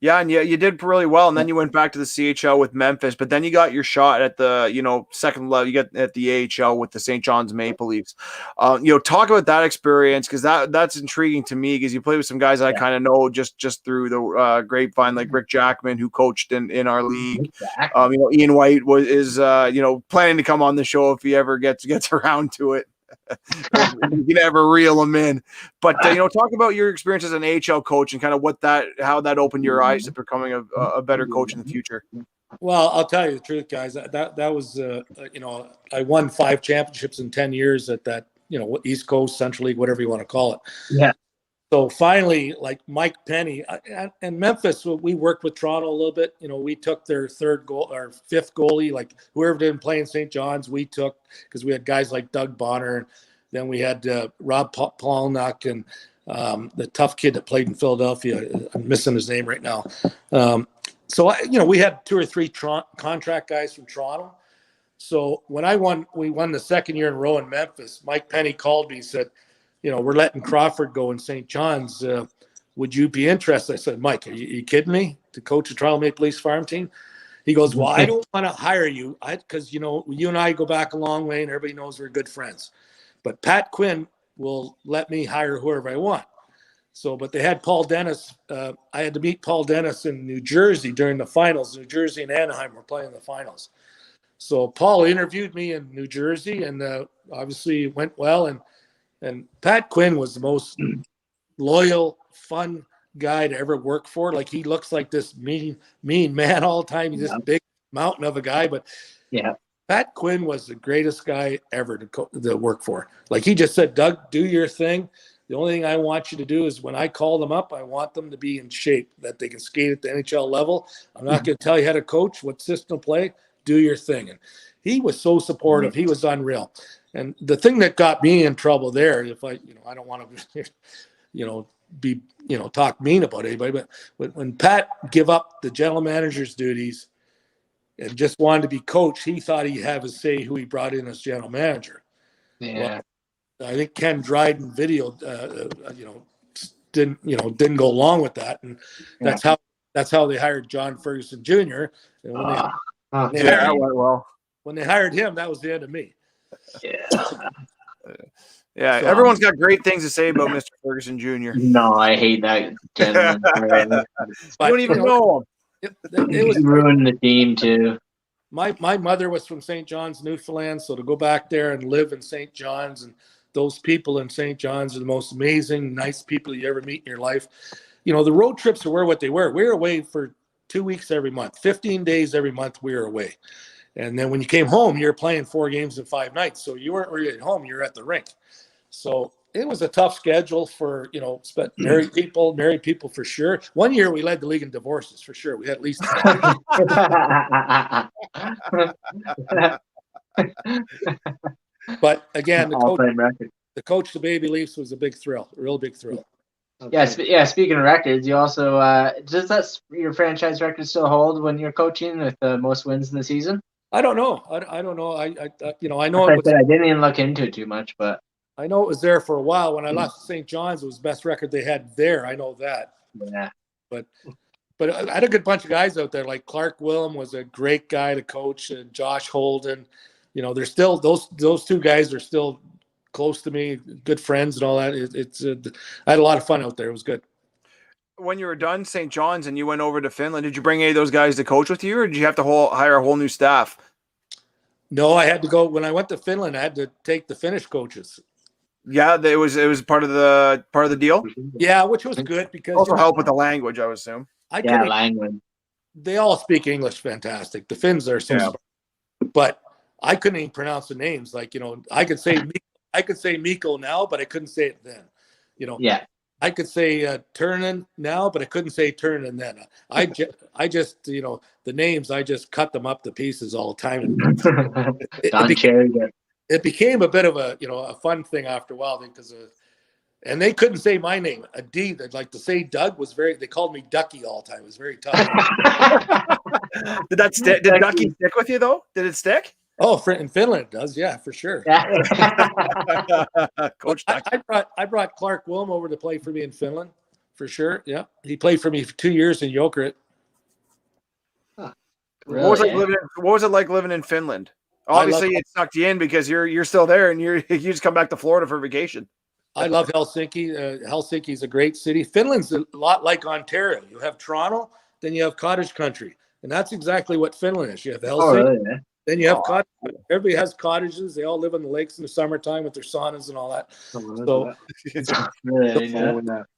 Speaker 3: Yeah, and you did really well, and then you went back to the CHL with Memphis, but then you got your shot at the second level. You got at the AHL with the St. John's Maple Leafs. Talk about that experience, because that's intriguing to me, because you played with some guys that I kind of know just through the grapevine, like Rick Jackman, who coached in our league. Ian White is planning to come on the show if he ever gets around to it. You can never reel them in, but talk about your experience as an AHL coach and kind of how that opened your eyes to becoming a better coach in the future.
Speaker 5: Well, I'll tell you the truth, guys. That was I won 5 championships in 10 years at that East Coast, Central League, whatever you want to call it.
Speaker 6: Yeah.
Speaker 5: So finally, like Mike Penny and Memphis, we worked with Toronto a little bit. We took their 5th goalie, like whoever didn't play in St. John's, we took, because we had guys like Doug Bonner, and then we had Rob Polnuck and the tough kid that played in Philadelphia. I'm missing his name right now. So we had 2 or 3 contract guys from Toronto. So when we won the 2nd year in a row in Memphis, Mike Penny called me and said, we're letting Crawford go in St. John's. Would you be interested? I said, Mike, are you kidding me? To coach a Toronto Maple Leafs farm team? He goes, well, I don't want to hire you because, you and I go back a long way and everybody knows we're good friends. But Pat Quinn will let me hire whoever I want. So, but they had Paul Dennis. I had to meet Paul Dennis in New Jersey during the finals. New Jersey and Anaheim were playing the finals. So Paul interviewed me in New Jersey, and obviously it went well. And Pat Quinn was the most loyal, fun guy to ever work for. Like, he looks like this mean man all the time. He's this big mountain of a guy, but Pat Quinn was the greatest guy ever to work for. Like, he just said, Doug, do your thing. The only thing I want you to do is when I call them up, I want them to be in shape, that they can skate at the NHL level. I'm not going to tell you how to coach, what system to play. Do your thing. And he was so supportive. He was unreal. And the thing that got me in trouble there, if I don't want to, talk mean about anybody, but when Pat gave up the general manager's duties and just wanted to be coach, he thought he'd have a say who he brought in as general manager.
Speaker 6: Yeah.
Speaker 5: Well, I think Ken Dryden didn't go along with that, and that's how they hired John Ferguson Jr. And when they hired him, that was the end of me.
Speaker 3: Yeah, everyone's got great things to say about Mr. Ferguson Jr.
Speaker 6: No, I hate that gentleman.
Speaker 3: You don't even know him.
Speaker 6: It was ruined the team too.
Speaker 5: My mother was from St. John's, Newfoundland, so to go back there and live in St. John's, and those people in St. John's are the most amazing, nice people you ever meet in your life. The road trips were what they were. We were away for 2 weeks every month, 15 days every month we were away. And then when you came home, you were playing 4 games in 5 nights. So you weren't really at home, you were at the rink. So it was a tough schedule for, married people for sure. 1 year we led the league in divorces for sure. We had at least. But again, the coach, the Baby Leafs was a big thrill, a real big thrill.
Speaker 6: Okay. Yeah. Speaking of records, you also does your franchise record still hold when you're coaching with the most wins in the season?
Speaker 5: I don't know. I don't know. I know
Speaker 6: I didn't even look into it too much, but
Speaker 5: I know it was there for a while. When I left St. John's, it was the best record they had there. I know that.
Speaker 6: Yeah.
Speaker 5: But I had a good bunch of guys out there. Like Clark Willem was a great guy to coach, and Josh Holden. You know, they're still those two guys are still close to me, good friends and all that. I had a lot of fun out there. It was good.
Speaker 3: When you were done St. John's and you went over to Finland, did you bring any of those guys to coach with you, or did you have to hire a whole new staff?
Speaker 5: No, I had to go when I went to Finland. I had to take the Finnish coaches.
Speaker 3: Yeah, it was part of the deal.
Speaker 5: Yeah, which was good because
Speaker 3: Also help with the language, I would assume.
Speaker 6: Language.
Speaker 5: They all speak English fantastic. The Finns are so smart, but I couldn't even pronounce the names. Like, you know, I could say Mikko now, but I couldn't say it then. You know, I could say Turnen now, but I couldn't say Turnen then. I just, you know, the names, I just cut them up to pieces all the time. It became a bit of a fun thing after a while because and they couldn't say my name. A D, they'd like to say Doug they called me Ducky all the time. It was very tough.
Speaker 3: Did that stick? Did Ducky stick with you though? Did it stick?
Speaker 5: Oh, in Finland it does, yeah, for sure.
Speaker 3: Coach Ducky.
Speaker 5: I brought Clark Willem over to play for me in Finland, for sure. Yeah, he played for me for 2 years in Jokerit.
Speaker 3: What was it like living in Finland? Obviously, it sucked you in because you're still there and you just come back to Florida for vacation.
Speaker 5: I love Helsinki. Helsinki's a great city. Finland's a lot like Ontario. You have Toronto, then you have cottage country, and that's exactly what Finland is. You have Helsinki, then you have cottage. Everybody has cottages. They all live on the lakes in the summertime with their saunas and all that. So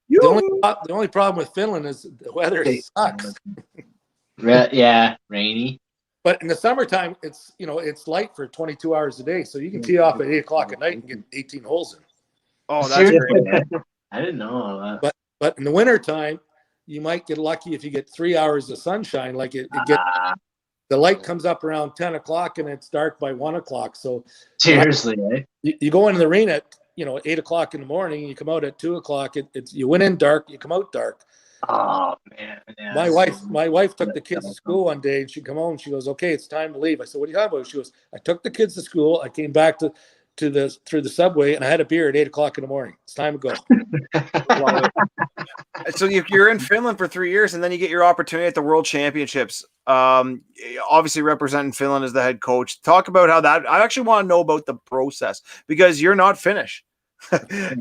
Speaker 5: the only problem with Finland is the weather sucks.
Speaker 6: Rainy.
Speaker 5: But in the summertime, it's light for 22 hours a day, so you can tee off at 8:00 at night and get 18 holes in.
Speaker 3: Oh, that's great.
Speaker 6: I didn't know all that.
Speaker 5: But in the wintertime, you might get lucky if you get 3 hours of sunshine. Like the light comes up around 10 o'clock and it's dark by 1 o'clock. So
Speaker 6: seriously,
Speaker 5: you go into the arena at 8 o'clock in the morning. And you come out at 2 o'clock. You went in dark. You come out dark.
Speaker 6: Oh man! Yeah.
Speaker 5: My wife took the kids to school one day, and she come home. She goes, "Okay, it's time to leave." I said, "What are you talking about?" She goes, "I took the kids to school. I came back through the subway, and I had a beer at 8 o'clock in the morning. It's time to go."
Speaker 3: So you're in Finland for 3 years, and then you get your opportunity at the World Championships. Obviously representing Finland as the head coach. Talk about how that. I actually want to know about the process because you're not Finnish.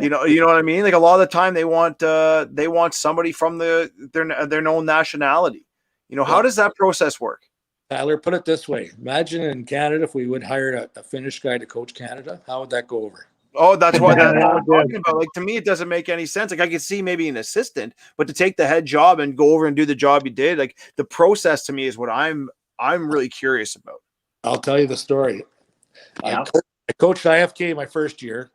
Speaker 3: you know what I mean? Like a lot of the time they want somebody from their known nationality. You know, how does that process work?
Speaker 5: Tyler, put it this way. Imagine in Canada if we would hire a Finnish guy to coach Canada. How would that go over?
Speaker 3: Oh, that's what I'm talking about. Like, to me, it doesn't make any sense. Like, I could see maybe an assistant, but to take the head job and go over and do the job you did, like the process to me is what I'm really curious about.
Speaker 5: I'll tell you the story. Yeah. I coached IFK my first year,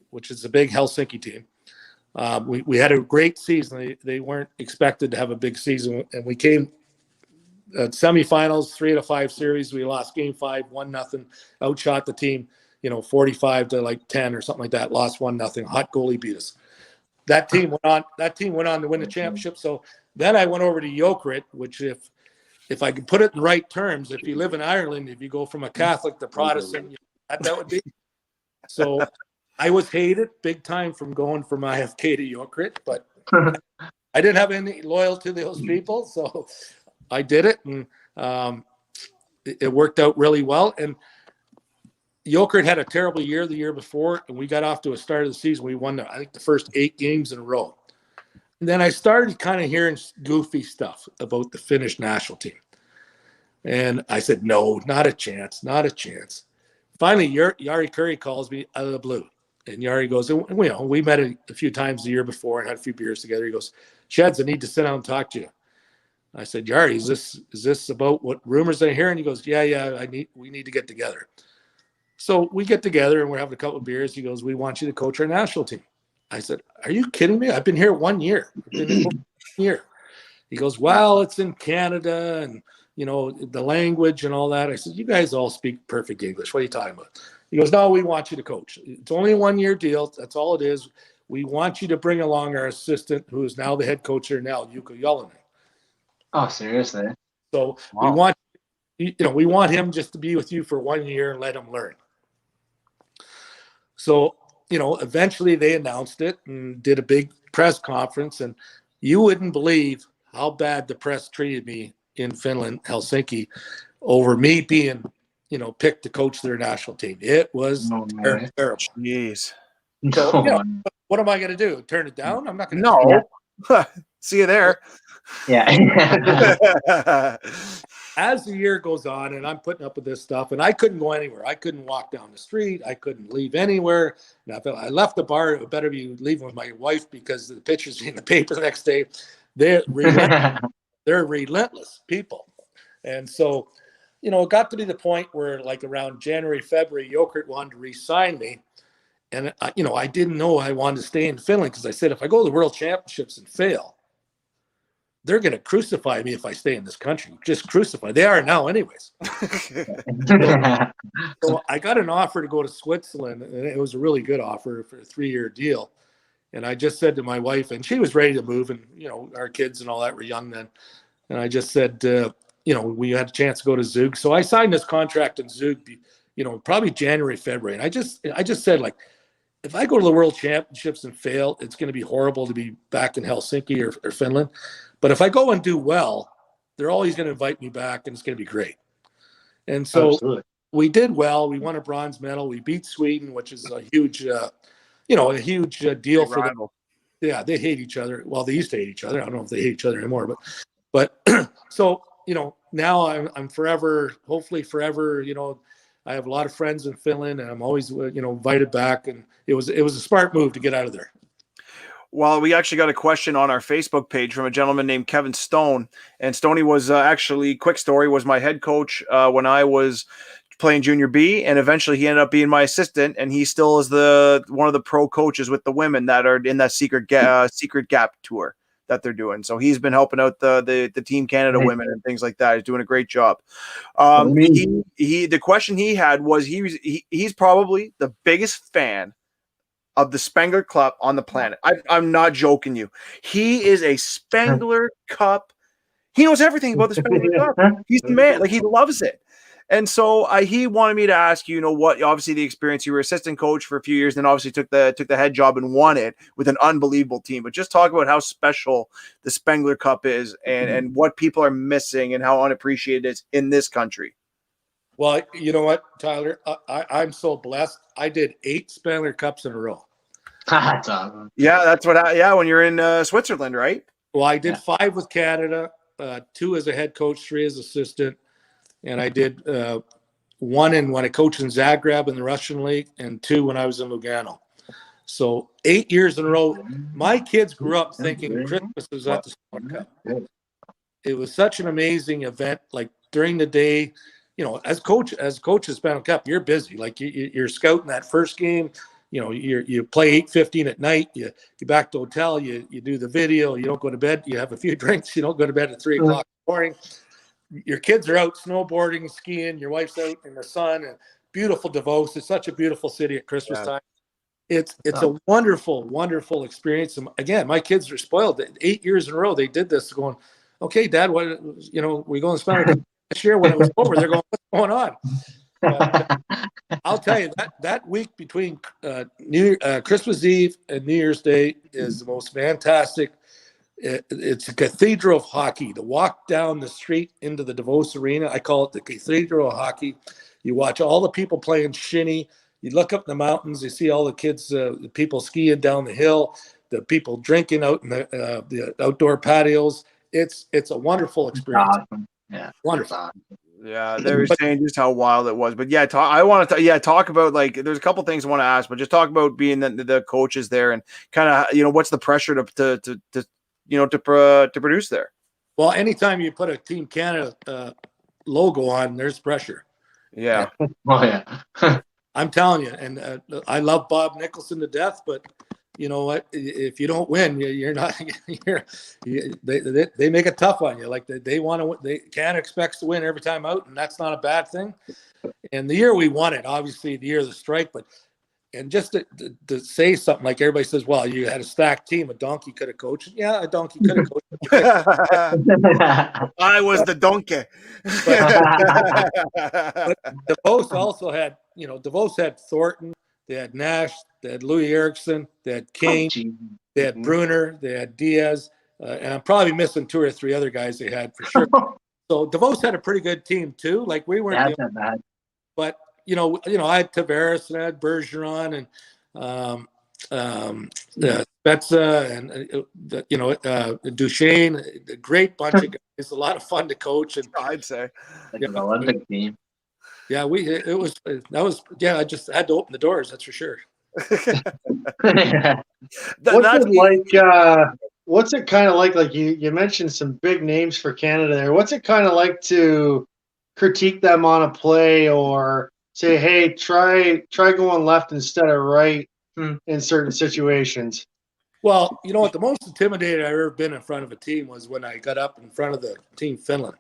Speaker 5: which is a big Helsinki team. We had a great season. They weren't expected to have a big season, and we came semifinals, 3-5 series. We lost game 5, 1-0, outshot the team, 45 to like 10 or something like that. Lost 1-0. Hot goalie beat us. That team went on to win the championship. So then I went over to Jokerit, which if I could put it in right terms, if you live in Ireland, if you go from a Catholic to Protestant, that would be. So I was hated big time from going from IFK to Jokerit, but I didn't have any loyalty to those people, so I did it, and it worked out really well. And Jokerit had a terrible year the year before, and we got off to a start of the season. We won, I think, the first 8 games in a row. And then I started kind of hearing goofy stuff about the Finnish national team. And I said, no, not a chance, not a chance. Finally, Jari Curry calls me out of the blue. And Jari goes, we met a few times the year before and had a few beers together. He goes, Sheds, I need to sit down and talk to you. I said, Jari, is this about what rumors I hear? And he goes, yeah, we need to get together. So we get together and we're having a couple of beers. He goes, we want you to coach our national team. I said, are you kidding me? I've been here 1 year. He goes, well, it's in Canada and, the language and all that. I said, you guys all speak perfect English. What are you talking about? He goes, no, we want you to coach. It's only a 1 year deal. That's all it is. We want you to bring along our assistant, who is now the head coach here now, Jukka Jolonen.
Speaker 6: Oh, seriously?
Speaker 5: So wow. we want him just to be with you for 1 year and let him learn. So, eventually they announced it and did a big press conference, and you wouldn't believe how bad the press treated me in Finland, Helsinki, over me being, picked to coach their national team. It was terrible.
Speaker 3: Jeez.
Speaker 5: So, what am I going to do? Turn it down? I'm not going to.
Speaker 3: No. See you there.
Speaker 6: Yeah.
Speaker 5: As the year goes on and I'm putting up with this stuff, and I couldn't go anywhere. I couldn't walk down the street. I couldn't leave anywhere. And I felt I left the bar. It better be leaving with my wife because the pictures in the paper the next day. They're relentless people. And so, it got to be the point where like around January, February, Jokert wanted to re-sign me. And, I didn't know I wanted to stay in Finland because I said, if I go to the World Championships and fail, they're going to crucify me if I stay in this country. Just crucify. They are now anyways. So I got an offer to go to Switzerland, and it was a really good offer for a 3-year deal. And I just said to my wife, and she was ready to move, and, our kids and all that were young then. And I just said, we had a chance to go to Zug. So I signed this contract in Zug, probably January, February. And I just said, like, if I go to the World Championships and fail, it's going to be horrible to be back in Helsinki or Finland. But if I go and do well, they're always going to invite me back, and it's going to be great. And so we did well. We won a bronze medal. We beat Sweden, which is a huge, deal for them. Yeah, they hate each other. Well, they used to hate each other. I don't know if they hate each other anymore. But so, now I'm forever, hopefully forever, I have a lot of friends in Finland, and I'm always, invited back. And it was a smart move to get out of there.
Speaker 3: Well, we actually got a question on our Facebook page from a gentleman named Kevin Stone. And Stoney was actually, quick story, was my head coach when I was playing junior B, and eventually he ended up being my assistant, and he still is one of the pro coaches with the women that are in that secret gap tour that they're doing. So he's been helping out the Team Canada women and things like that. He's doing a great job. The question he had was he's probably the biggest fan of the Spengler Cup on the planet. I'm not joking you. He is a Spengler Cup. He knows everything about the Spengler Cup. He's the man. Like, he loves it. And so he wanted me to ask you, what, obviously the experience, you were assistant coach for a few years, then obviously took the head job and won it with an unbelievable team. But just talk about how special the Spengler Cup is and what people are missing and how unappreciated it is in this country.
Speaker 5: Well, you know what, Tyler? I'm so blessed. I did 8 Spengler Cups in a row.
Speaker 6: That's awesome.
Speaker 3: Yeah, that's what. When you're in Switzerland, right?
Speaker 5: Well, I did 5 with Canada, 2 as a head coach, 3 as assistant, and I did 1 when I coached in Zagreb in the Russian league, and 2 when I was in Lugano. So 8 years in a row. My kids grew up thinking Christmas was at the Spengler Cup. It was such an amazing event. Like, during the day, as coach of Spengler Cup, you're busy. Like, you're scouting that first game. You play 8:15 at night. You back to hotel. You do the video. You don't go to bed. You have a few drinks. You don't go to bed at 3 o'clock in the morning. Your kids are out snowboarding, skiing. Your wife's out in the sun. And beautiful Davos. It's such a beautiful city at Christmas time. It's a wonderful, wonderful experience. And again, my kids are spoiled. 8 years in a row, they did this. Going, okay, Dad, what? We going to spend this year. When it was over, they're going, what's going on? I'll tell you that week between Christmas Eve and New Year's Day is the most fantastic. It's a cathedral of hockey. To walk down the street into the Davos Arena, I call it the cathedral of hockey. You watch all the people playing shinny. You look up in the mountains. You see all the kids, the people skiing down the hill, the people drinking out in the outdoor patios. It's a wonderful experience.
Speaker 6: Awesome. Yeah,
Speaker 5: wonderful.
Speaker 3: Yeah, they were saying just how wild it was. But yeah, I want to talk about, like, there's a couple things I want to ask, but just talk about being the coaches there and kind of, what's the pressure to produce there.
Speaker 5: Well, anytime you put a Team Canada logo on, there's pressure.
Speaker 3: Yeah.
Speaker 6: Oh yeah.
Speaker 5: I'm telling you, and I love Bob Nicholson to death, but you know what? If you don't win, you're not. They make it tough on you. Like they want to win. They Canada expects to win every time out, and that's not a bad thing. And the year we won it, obviously the year of the strike, and just to say something like everybody says, well, you had a stacked team. A donkey could have coached. Yeah, a donkey could have coached.
Speaker 3: I was the donkey.
Speaker 5: But Davos also had, Davos had Thornton. They had Nash, they had Louis Eriksson, they had Kane, they had Bruner, they had Diaz, and I'm probably missing 2 or 3 other guys they had for sure. So Davos had a pretty good team too. Like we weren't
Speaker 6: That's not bad.
Speaker 5: but I had Tavares and I had Bergeron and Spezza and Duchesne, a great bunch of guys. It's a lot of fun to coach, and
Speaker 3: I'd say.
Speaker 6: Like an Olympic team.
Speaker 5: yeah, I just had to open the doors. That's for sure.
Speaker 4: What's it kind of like? Like you mentioned some big names for Canada there. What's it kind of like to critique them on a play or say, hey, try going left instead of right in certain situations?
Speaker 5: Well, you know what? The most intimidated I've ever been in front of a team was when I got up in front of the Team Finland.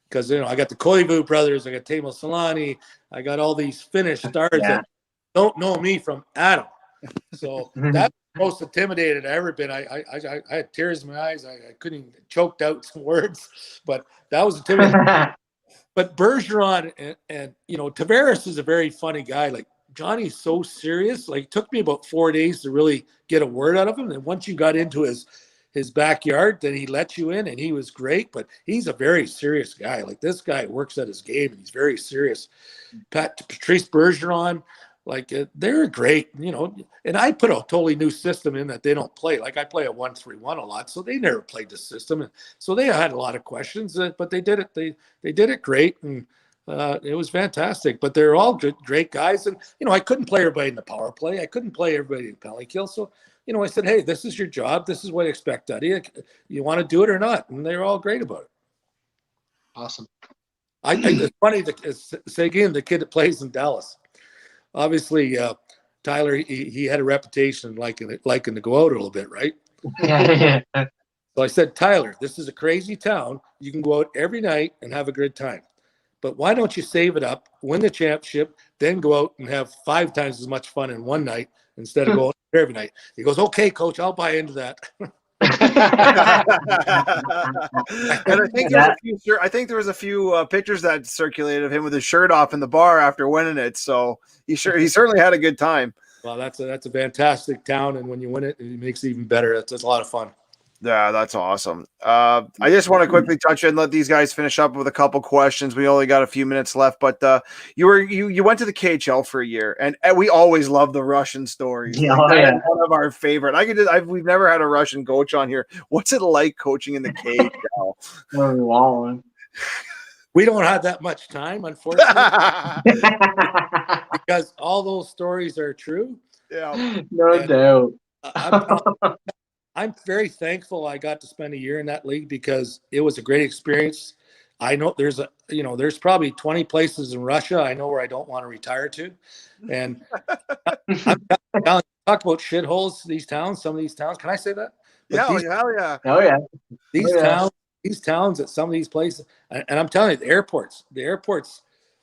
Speaker 5: Because, I got the Koivu brothers, I got Teemu Selanne, I got all these Finnish stars that don't know me from Adam. So that's the most intimidated I've ever been. I had tears in my eyes. I couldn't even choked out some words, but that was intimidating. But Bergeron and Tavares is a very funny guy. Like, Johnny's so serious. Like, it took me about 4 days to really get a word out of him. And once you got into his backyard, then he let you in, and he was great. But he's a very serious guy. Like, this guy works at his game, and he's very serious. Patrice Bergeron, like, they're great, And I put a totally new system in that they don't play. Like, I play a 1-3-1 a lot, so they never played the system, and so they had a lot of questions. But they did it. They did it great, and it was fantastic. But they're all good, great guys, and I couldn't play everybody in the power play. I couldn't play everybody in the penalty kill. So I said, hey, this is your job. This is what I expect out of you. You want to do it or not? And they're all great about it.
Speaker 4: Awesome.
Speaker 5: It's funny to say again, the kid that plays in Dallas. Obviously, Tyler, he had a reputation liking to go out a little bit, right?
Speaker 6: Yeah.
Speaker 5: So I said, Tyler, this is a crazy town. You can go out every night and have a good time. But why don't you save it up, win the championship, then go out and have 5 times as much fun in one night instead of going every night? He goes, okay, coach, I'll buy into that.
Speaker 3: And I think there was a few pictures that circulated of him with his shirt off in the bar after winning it. So he certainly had a good time.
Speaker 5: Well, that's a fantastic town, and when you win it, it makes it even better. It's a lot of fun.
Speaker 3: Yeah, that's awesome. I just want to quickly touch and let these guys finish up with a couple questions. We only got a few minutes left, but you went to the KHL for a year, and we always love the Russian stories.
Speaker 6: Yeah,
Speaker 3: one of our favorite. We've never had a Russian coach on here. What's it like coaching in the KHL?
Speaker 6: Wow.
Speaker 5: We don't have that much time, unfortunately, because all those stories are true.
Speaker 3: Yeah,
Speaker 6: no doubt.
Speaker 5: I'm very thankful I got to spend a year in that league because it was a great experience. I know there's probably 20 places in Russia I know where I don't want to retire to. And talk about shitholes, some of these towns. Can I say that?
Speaker 3: Hell yeah.
Speaker 6: Oh, yeah.
Speaker 5: These towns at some of these places, and I'm telling you, the airports,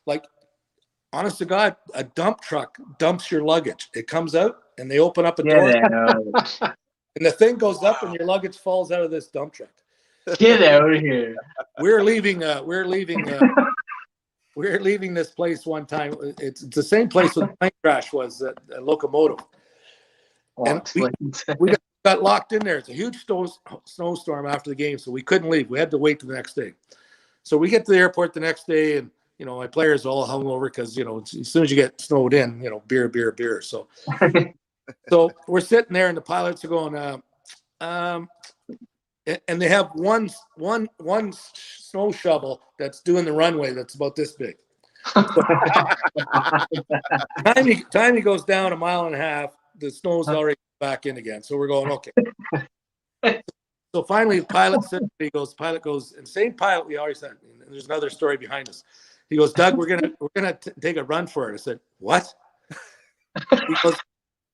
Speaker 5: like, honest to God, a dump truck dumps your luggage. It comes out and they open up a door. And the thing goes up, and your luggage falls out of this dump truck.
Speaker 6: Get out of here!
Speaker 5: We're leaving this place one time. It's the same place where the plane crash was at Locomotive. And we got locked in there. It's a huge snowstorm after the game, so we couldn't leave. We had to wait till the next day. So we get to the airport the next day, and my players all hung over because as soon as you get snowed in, beer. So. So we're sitting there, and the pilots are going, and they have one snow shovel that's doing the runway that's about this big. Time he goes down 1.5 miles, the snow's already back in again. So we're going, okay. So finally, the pilot goes, and same pilot we already said. And there's another story behind us. He goes, Doug, we're gonna take a run for it. I said, what?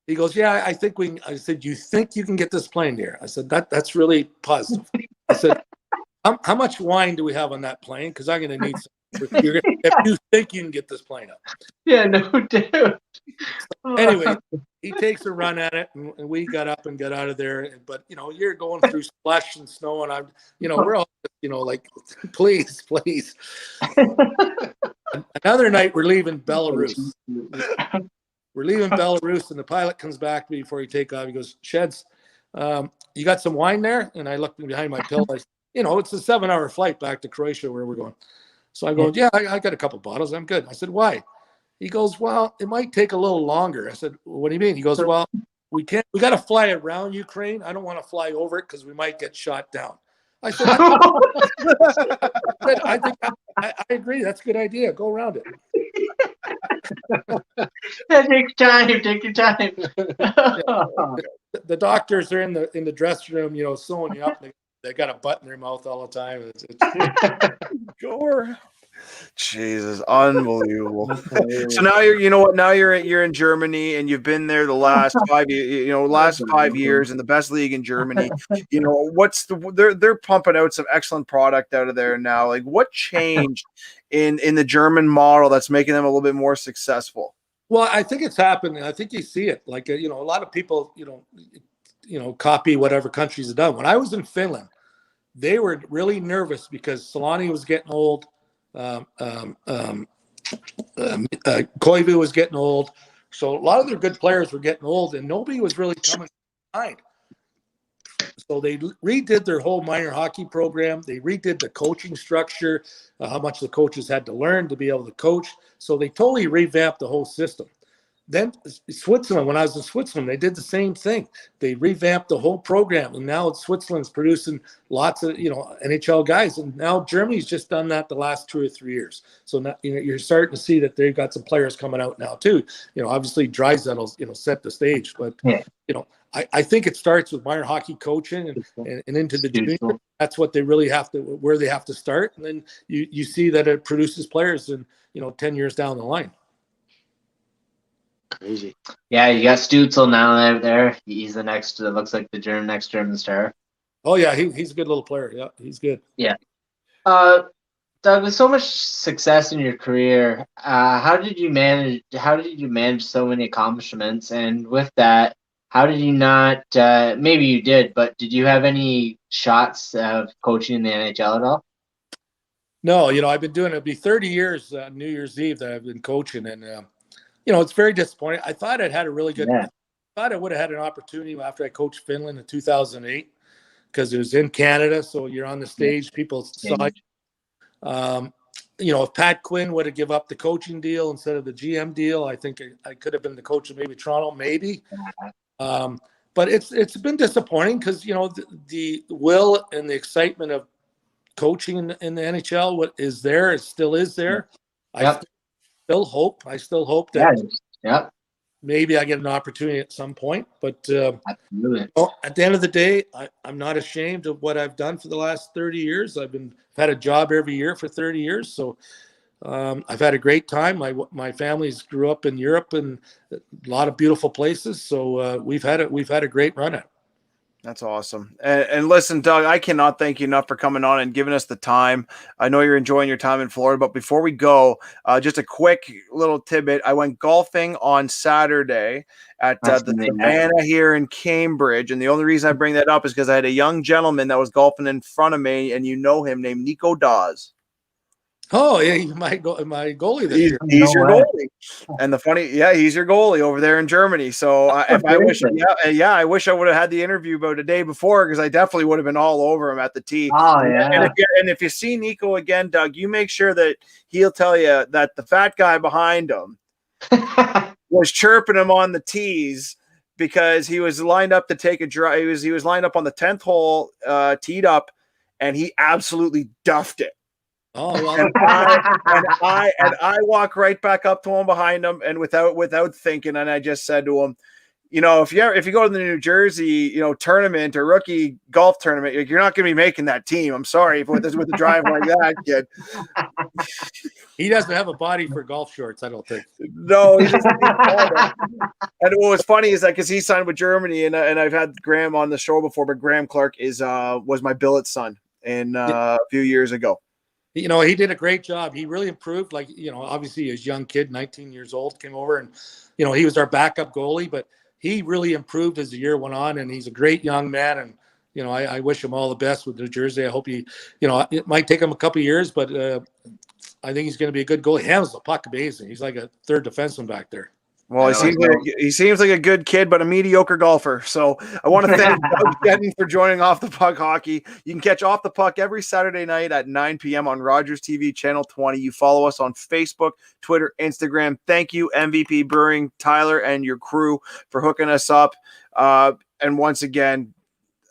Speaker 5: He goes, yeah, I think we. I said, you think you can get this plane here? I said, that's really positive. I said, how much wine do we have on that plane? Because I'm going to need some. If you think you can get this plane up.
Speaker 6: Yeah, no doubt.
Speaker 5: Anyway, he takes a run at it, and we got up and got out of there. But you're going through slush and snow, and I'm, we're all, like, please. Another night, we're leaving Belarus. We're leaving Belarus, and the pilot comes back to me before he take off. He goes, Sheds, You got some wine there? And I looked behind my pillow. It's a 7-hour flight back to Croatia where we're going. So I go, yeah, I got a couple bottles. I'm good. I said, why? He goes, well, it might take a little longer. I said, what do you mean? He goes, well, we got to fly around Ukraine. I don't want to fly over it because we might get shot down. I said, I agree. That's a good idea. Go around it.
Speaker 6: Take your time.
Speaker 5: The doctors are in the dressing room, sewing you up. They got a butt in their mouth all the time.
Speaker 3: Sure. Jesus, unbelievable. So now you're in Germany, and you've been there the last 5 years in the best league in Germany. They're pumping out some excellent product out of there now. Like, what changed in the German model that's making them a little bit more successful?
Speaker 5: Well, I think it's happening. I think you see it. Like, a lot of people, copy whatever countries have done. When I was in Finland, they were really nervous because Solani was getting old. Koivu was getting old. So a lot of their good players were getting old, and nobody was really coming behind. So they redid their whole minor hockey program. They redid the coaching structure, how much the coaches had to learn to be able to coach. So they totally revamped the whole system. Then Switzerland, when I was in Switzerland, they did the same thing. They revamped the whole program, and now Switzerland's producing lots of NHL guys. And now Germany's just done that the last 2 or 3 years. So now you're starting to see that they've got some players coming out now too. Obviously Dreisaitl set the stage, but I think it starts with minor hockey coaching and into the junior. That's what they really where they have to start, and then you see that it produces players in 10 years down the line.
Speaker 6: Crazy. Yeah, you got Stützle now there. He's the next. Looks like the next German star.
Speaker 5: Oh yeah, he's a good little player. Yeah, he's good.
Speaker 6: Yeah. Doug, with so much success in your career, how did you manage so many accomplishments? And with that, how did you not? Maybe you did, but did you have any shots of coaching in the NHL at all?
Speaker 5: No, I've been doing it. It'll be 30 years New Year's Eve that I've been coaching, and it's very disappointing. I thought I'd had a really good.
Speaker 6: Yeah.
Speaker 5: I thought I would have had an opportunity after I coached Finland in 2008 because it was in Canada, so you're on the stage. People saw you. If Pat Quinn would have given up the coaching deal instead of the GM deal, I think I could have been the coach of maybe Toronto, maybe. But it's been disappointing because the will and the excitement of coaching in the NHL is there. It still is there.
Speaker 6: Yep.
Speaker 5: I still hope that
Speaker 6: maybe
Speaker 5: I get an opportunity at some point. But
Speaker 6: absolutely.
Speaker 5: At the end of the day, I'm not ashamed of what I've done for the last 30 years. I've had a job every year for 30 years. So I've had a great time. My family's grew up in Europe and a lot of beautiful places. So we've had a great run at it.
Speaker 3: That's awesome. And listen, Doug, I cannot thank you enough for coming on and giving us the time. I know you're enjoying your time in Florida, but before we go, just a quick little tidbit. I went golfing on Saturday at the Savannah here in Cambridge. And the only reason I bring that up is because I had a young gentleman that was golfing in front of me, and him, named Nico Dawes.
Speaker 5: Oh, yeah, my goalie this year.
Speaker 3: He's your goalie. And he's your goalie over there in Germany. So I wish I would have had the interview about the day before, because I definitely would have been all over him at the tee.
Speaker 6: Oh, yeah.
Speaker 3: And if you see Nico again, Doug, you make sure that he'll tell you that the fat guy behind him was chirping him on the tees because he was lined up to take a drive. He was lined up on the 10th hole, teed up, and he absolutely duffed it.
Speaker 5: Oh, well.
Speaker 3: and I walk right back up to him behind him, and without thinking, and I just said to him, if you go to the New Jersey, tournament or rookie golf tournament, you're not going to be making that team. I'm sorry with the drive like that, kid.
Speaker 5: He doesn't have a body for golf shorts, I don't think.
Speaker 3: No. And what was funny is that because he signed with Germany, and I've had Graham on the show before, but Graham Clark was my billet son a few years ago.
Speaker 5: He did a great job. He really improved. Obviously, he was a young kid, 19 years old, came over, and he was our backup goalie, but he really improved as the year went on, and he's a great young man. And I wish him all the best with New Jersey. I hope it might take him a couple of years, but I think he's going to be a good goalie. He handles the puck amazing. He's like a third defenseman back there.
Speaker 3: Well, he seems like a good kid, but a mediocre golfer. So I want to thank Doug Shedden for joining Off the Puck Hockey. You can catch Off the Puck every Saturday night at 9 p.m. on Rogers TV Channel 20. You follow us on Facebook, Twitter, Instagram. Thank you, MVP Brewing, Tyler, and your crew for hooking us up. And once again,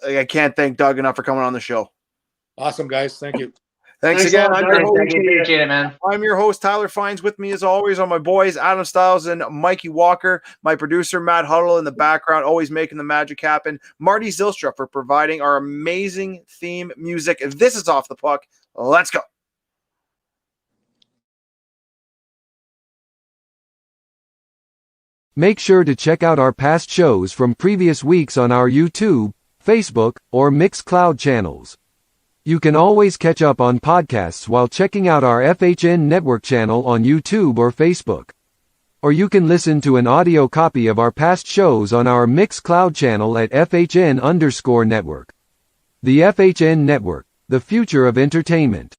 Speaker 3: I can't thank Doug enough for coming on the show.
Speaker 5: Awesome, guys. Thank you.
Speaker 3: Thanks again.
Speaker 6: Appreciate it, man.
Speaker 3: I'm your host, Tyler Fines. With me, as always, are my boys, Adam Stiles and Mikey Walker. My producer, Matt Huddle, in the background, always making the magic happen. Marty Zilstra for providing our amazing theme music. This is Off the Puck. Let's go.
Speaker 7: Make sure to check out our past shows from previous weeks on our YouTube, Facebook, or Mixcloud channels. You can always catch up on podcasts while checking out our FHN Network channel on YouTube or Facebook. Or you can listen to an audio copy of our past shows on our Mixcloud channel at FHN_Network. The FHN Network, the future of entertainment.